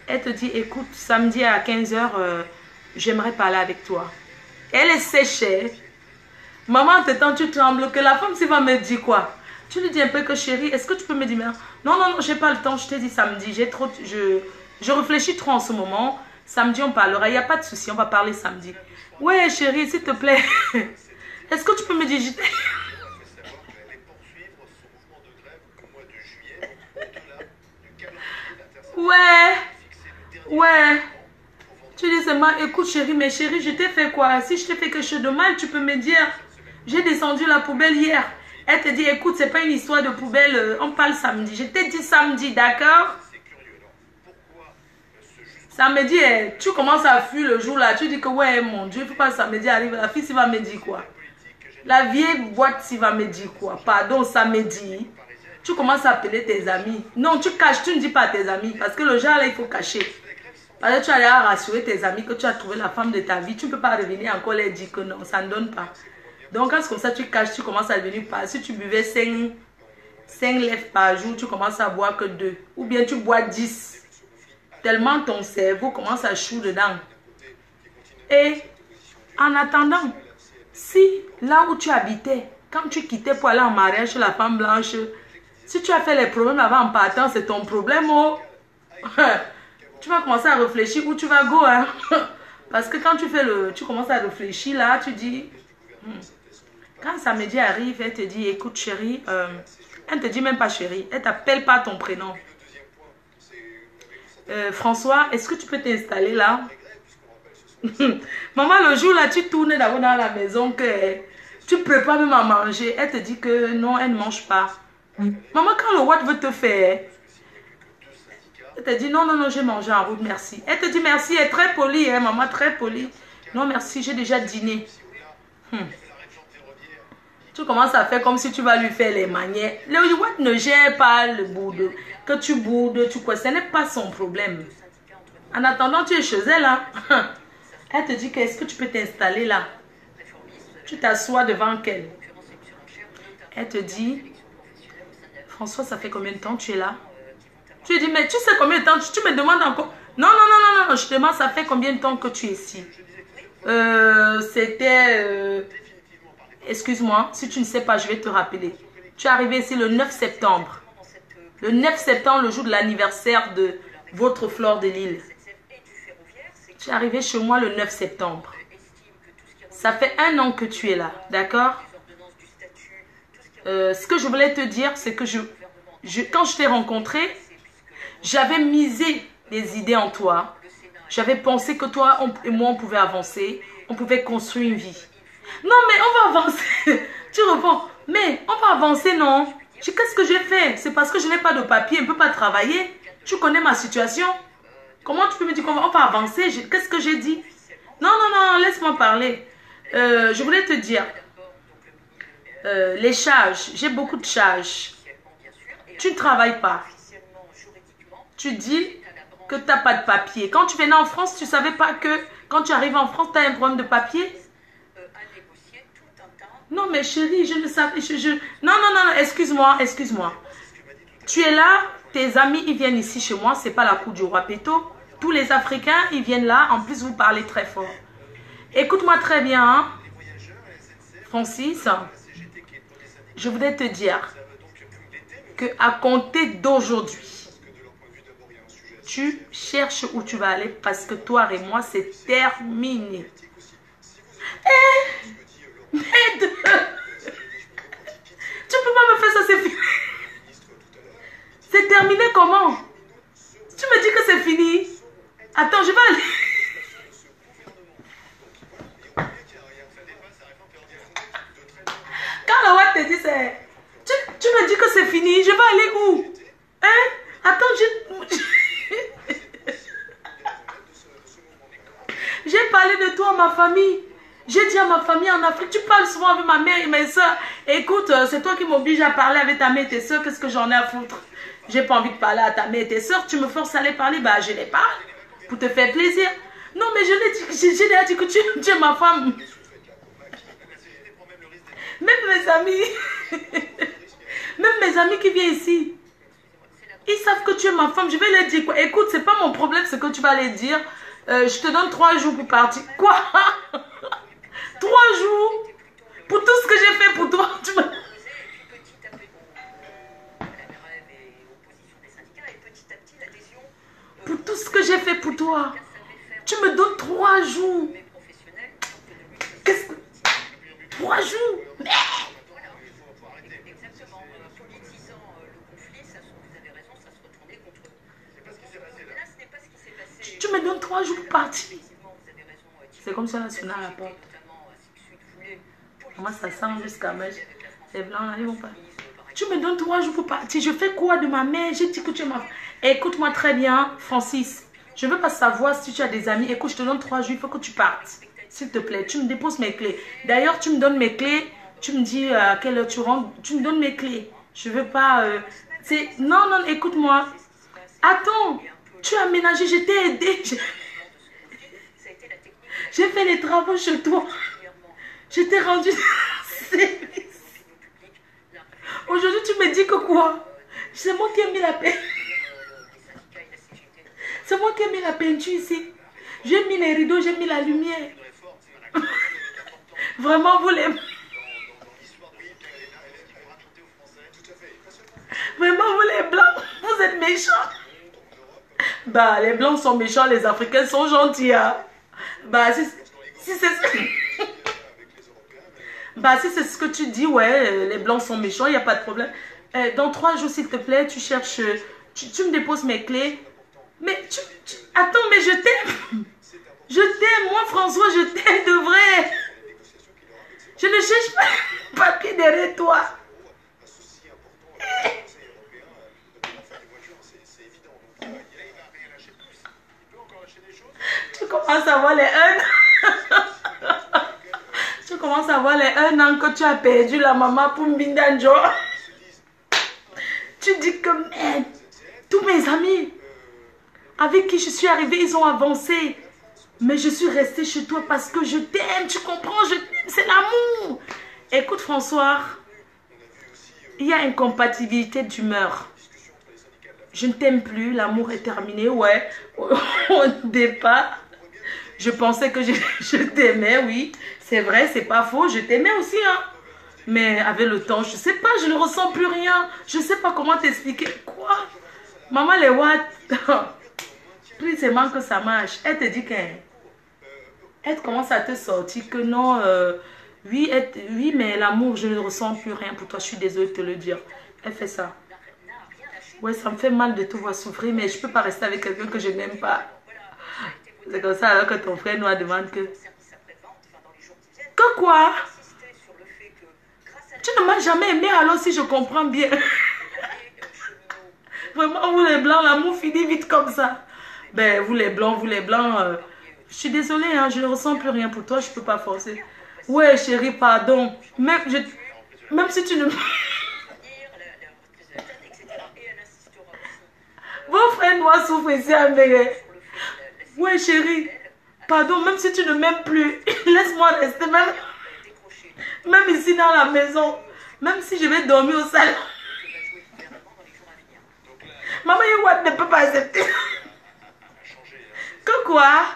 Elle te dit, écoute, samedi à 15 h, j'aimerais parler avec toi. Elle est sèche. Maman, en temps, tu trembles, que la femme, s'il va me dire quoi? Tu lui dis un peu que chérie, est-ce que tu peux me dire, non, non, non, j'ai pas le temps, je t'ai dit samedi, je réfléchis trop en ce moment. Samedi, on parlera, il n'y a pas de souci, on va parler samedi. Ouais, chérie, s'il te plaît, est-ce que tu peux me dire, ouais, ouais. Tu dis seulement, écoute chérie, mais chérie, je t'ai fait quoi? Si je t'ai fait quelque chose de mal, tu peux me dire. J'ai descendu la poubelle hier. Elle te dit, écoute, c'est pas une histoire de poubelle, on parle samedi. Je t'ai dit samedi, d'accord? Samedi, tu commences à fuir le jour là. Tu dis que ouais, mon Dieu, il faut pas samedi arrive. La fille, s'il va me dire quoi? La vieille boîte, s'il va me dire quoi? Pardon, samedi. Tu commences à appeler tes amis. Non, tu caches, tu ne dis pas à tes amis. Parce que le genre là, il faut cacher. Parce que tu allais rassurer tes amis que tu as trouvé la femme de ta vie. Tu ne peux pas revenir encore leur dire que non, ça ne donne pas. Donc, quand c'est comme ça, tu caches, tu commences à devenir pas. Si tu buvais 5 lèvres par jour, tu commences à boire que 2. Ou bien tu bois 10. Tellement ton cerveau commence à chou dedans. Et en attendant, si là où tu habitais, quand tu quittais pour aller en mariage chez la femme blanche, si tu as fait les problèmes là-bas en partant, c'est ton problème. Oh. Tu vas commencer à réfléchir où tu vas go. Hein? Parce que quand tu commences à réfléchir là, tu dis... Quand samedi arrive, elle te dit, écoute chérie, elle ne te dit même pas chérie, elle ne t'appelle pas ton prénom. François, est-ce que tu peux t'installer là? Maman, le jour là, tu tournes d'abord dans la maison, que tu prépares même à manger, elle te dit que non, elle ne mange pas. Maman, quand le Watt veut te faire, elle te dit non, non, non, j'ai mangé en route, merci. Elle te dit merci, elle est très polie, hein, maman, très polie. Non, merci, j'ai déjà dîné. Tu commences à faire comme si tu vas lui faire les manières. Le Watt ne gère pas le boude. Que tu boudes, tu quoi, ce n'est pas son problème. En attendant, tu es chez elle, là. Elle te dit que est-ce que tu peux t'installer là? Tu t'assois devant elle. Elle te dit, François, ça fait combien de temps tu es là? Tu lui dis, mais tu sais combien de temps? Tu me demandes encore. Non, non, non, non, non, je te demande, ça fait combien de temps que tu es ici? C'était... excuse-moi, si tu ne sais pas, je vais te rappeler. Tu es arrivé ici le 9 septembre. Le 9 septembre, le jour de l'anniversaire de votre Fleur de Lille. Tu es arrivé chez moi le 9 septembre. Ça fait 1 an que tu es là, d'accord? Ce que je voulais te dire, c'est que quand je t'ai rencontré, j'avais misé des idées en toi. J'avais pensé que toi et moi, on pouvait avancer. On pouvait construire une vie. Non, mais on va avancer. Tu réponds, mais on va avancer, non? Qu'est-ce que j'ai fait? C'est parce que je n'ai pas de papier, je ne peux pas travailler. Tu connais ma situation. Comment tu peux me dire qu'on va avancer? Qu'est-ce que j'ai dit? Non, non, non, laisse-moi parler. Je voulais te dire, les charges, j'ai beaucoup de charges. Tu ne travailles pas. Tu dis que tu n'as pas de papier. Quand tu venais en France, tu ne savais pas que quand tu arrives en France, tu as un problème de papier? Non, mais chérie, je ne savais... Non, non, non, excuse-moi, excuse-moi. Tu es là, tes amis, ils viennent ici chez moi, c'est pas la cour du roi Péto. Tous les Africains, ils viennent là, en plus vous parlez très fort. Écoute-moi très bien, hein? Francis, je voudrais te dire que à compter d'aujourd'hui, tu cherches où tu vas aller parce que toi et moi, c'est terminé. terminé comment? Tu me dis que c'est fini? Attends, je vais aller. Quand la Watt te dit c'est... Tu me dis que c'est fini, je vais aller où? Hein? Attends, j'ai parlé de toi à ma famille. J'ai dit à ma famille en Afrique, tu parles souvent avec ma mère et mes soeurs. Écoute, c'est toi qui m'oblige à parler avec ta mère et tes soeurs. Qu'est-ce que j'en ai à foutre? J'ai pas envie de parler à ta mère et tes soeurs. Tu me forces à les parler, bah je les parle. Pour te faire plaisir. Non, mais je l'ai dit, j'ai déjà dit que tu es ma femme. Même mes amis, même mes amis qui viennent ici, ils savent que tu es ma femme. Je vais leur dire quoi? Écoute, c'est pas mon problème ce que tu vas les dire. Je te donne 3 jours pour partir. Quoi? 3 jours? Pour tout ce que j'ai fait pour toi, tu me... Pour tout ce que j'ai fait pour toi, tu me donnes 3 jours. Qu'est-ce que... 3 jours? Mais... Tu me donnes 3 jours pour partir. C'est comme ça, là, sur la porte. Moi, ça sent jusqu'à moi. Les blancs, là, ils vont pas. Tu me donnes 3 jours pour partir. Je fais quoi de ma mère? J'ai dit que tu es ma... Écoute-moi très bien, Francis. Je ne veux pas savoir si tu as des amis. Écoute, je te donne 3 jours. Il faut que tu partes. S'il te plaît, tu me déposes mes clés. D'ailleurs, tu me donnes mes clés. Tu me dis à quelle heure tu rentres. Tu me donnes mes clés. Je ne veux pas... Non, non, écoute-moi. Attends. Tu as aménagé, je t'ai aidé. J'ai fait les travaux chez toi. Je t'ai rendu service. Aujourd'hui, tu me dis que quoi? C'est moi qui ai mis la peinture. C'est moi qui ai mis la peinture ici. J'ai mis les rideaux, j'ai mis la lumière. Vraiment, vous les... Vraiment, vous les blancs, vous êtes méchants. Bah, les blancs sont méchants, les Africains sont gentils. Hein? Bah, si c'est... Bah, si c'est ce que tu dis, ouais, les blancs sont méchants, il n'y a pas de problème. Dans 3 jours, s'il te plaît, tu cherches... Tu me déposes mes clés. Mais attends, mais je t'aime. Je t'aime, moi, François, je t'aime de vrai. Je ne cherche pas papier derrière toi. Tu commences à voir les 1 Tu commences à voir les 1 an que tu as perdu la maman pour Mbindanjo. Tu dis que merde, tous mes amis avec qui je suis arrivée, ils ont avancé. Mais je suis restée chez toi parce que je t'aime, tu comprends, je t'aime, c'est l'amour. Écoute François, il y a incompatibilité d'humeur. Je ne t'aime plus, l'amour est terminé, ouais. Au départ, je pensais que je t'aimais, oui. C'est vrai, c'est pas faux, je t'aimais aussi, hein. Mais avec le temps, je sais pas, je ne ressens plus rien. Je sais pas comment t'expliquer. Quoi? Maman, les what? Plus seulement que ça marche. Elle te dit qu'elle commence à te sortir que non, oui, mais l'amour, je ne ressens plus rien pour toi. Je suis désolée de te le dire. Elle fait ça. Ouais, ça me fait mal de te voir souffrir, mais je peux pas rester avec quelqu'un que je n'aime pas. C'est comme ça alors que ton frère nous demande que... Que quoi? Tu ne m'as jamais aimé alors si je comprends bien. Vraiment, vous les blancs, l'amour finit vite comme ça. Ben, vous les blancs, je suis désolée, hein, je ne ressens plus rien pour toi, je ne peux pas forcer. Ouais, chérie, pardon. Même si tu ne... Vos frères noirs souffrent ici à Mbéré. Ouais, chérie, pardon, même si tu ne m'aimes plus, laisse-moi rester, même ici dans la maison, même si je vais dormir au salon. Maman, Youad ne peut pas accepter. Que quoi?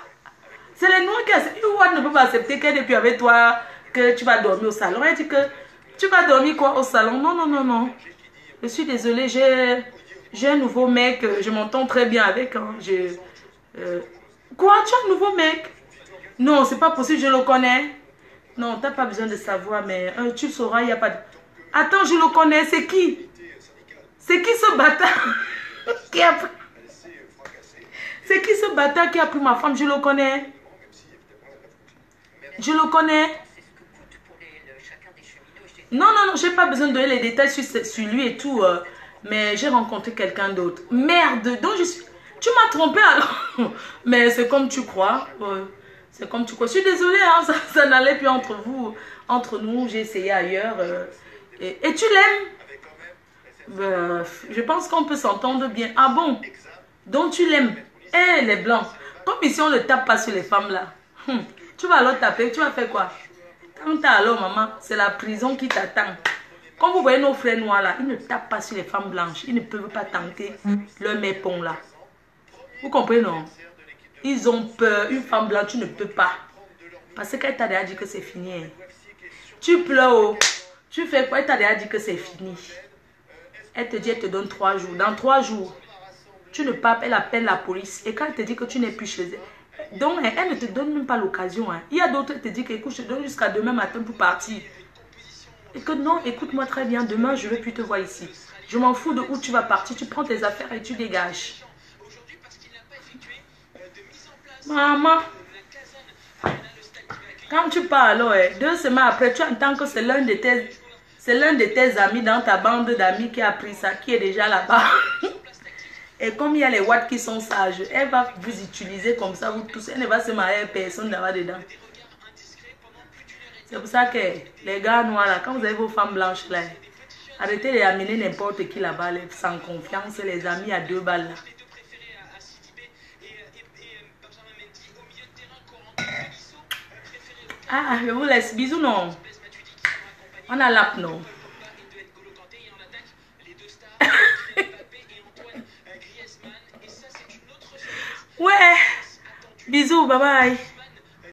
C'est les noirs qui acceptent. Youad ne peut pas accepter qu'elle n'est plus avec toi, que tu vas dormir au salon. Elle dit que tu vas dormir quoi au salon? Non, non, non, non. Je suis désolée, j'ai un nouveau mec, je m'entends très bien avec. Hein. Quoi? Tu as un nouveau mec? Non, c'est pas possible, je le connais. Non, tu n'as pas besoin de savoir, mais tu sauras, il n'y a pas de... Attends, je le connais, c'est qui? C'est qui ce bâtard? a pris... C'est qui ce bâtard qui a pris ma femme? Je le connais. Je le connais. Non, non, non, j'ai pas besoin de donner les détails sur lui et tout. Mais j'ai rencontré quelqu'un d'autre. Merde, donc je suis... Tu m'as trompé alors. Mais c'est comme tu crois. C'est comme tu crois. Je suis désolée, hein, ça n'allait plus entre vous. Entre nous, j'ai essayé ailleurs. Et tu l'aimes? Je pense qu'on peut s'entendre bien. Ah bon? Donc tu l'aimes? Eh, les blancs. Comme ici, on ne tape pas sur les femmes là. Tu vas alors taper, tu vas faire quoi? Quand t'as alors, maman, c'est la prison qui t'attend. Comme vous voyez nos frères noirs là, ils ne tapent pas sur les femmes blanches. Ils ne peuvent pas tenter leur mépon là. Vous comprenez, non? Ils ont peur. Une femme blanche, tu ne peux pas. Parce qu'elle t'a déjà dit que c'est fini. Hein. Tu pleures. Oh. Tu fais quoi? Elle t'a déjà dit que c'est fini. Elle te dit, elle te donne 3 jours. Dans 3 jours, tu ne pars, elle appelle la police. Et quand elle te dit que tu n'es plus chez elle, donc elle ne te donne même pas l'occasion. Hein. Il y a d'autres qui te disent que écoute, je te donne jusqu'à demain matin pour partir. Et que non, écoute-moi très bien, demain je ne vais plus te voir ici. Je m'en fous de où tu vas partir, tu prends tes affaires et tu dégages. Maman, quand tu pars alors, 2 semaines après, tu entends que c'est l'un de tes amis dans ta bande d'amis qui a pris ça, qui est déjà là-bas. Et comme il y a les watts qui sont sages, elle va vous utiliser comme ça, vous tous, elle ne va se marier avec personne là-bas dedans. C'est pour ça que les gars noirs là, quand vous avez vos femmes blanches là, arrêtez de les amener n'importe qui là-bas, sans confiance, les amis à 2 balles là. Ah, je vous laisse. Bisous, non. On a l'app, non. Ouais. Bisous, bye bye.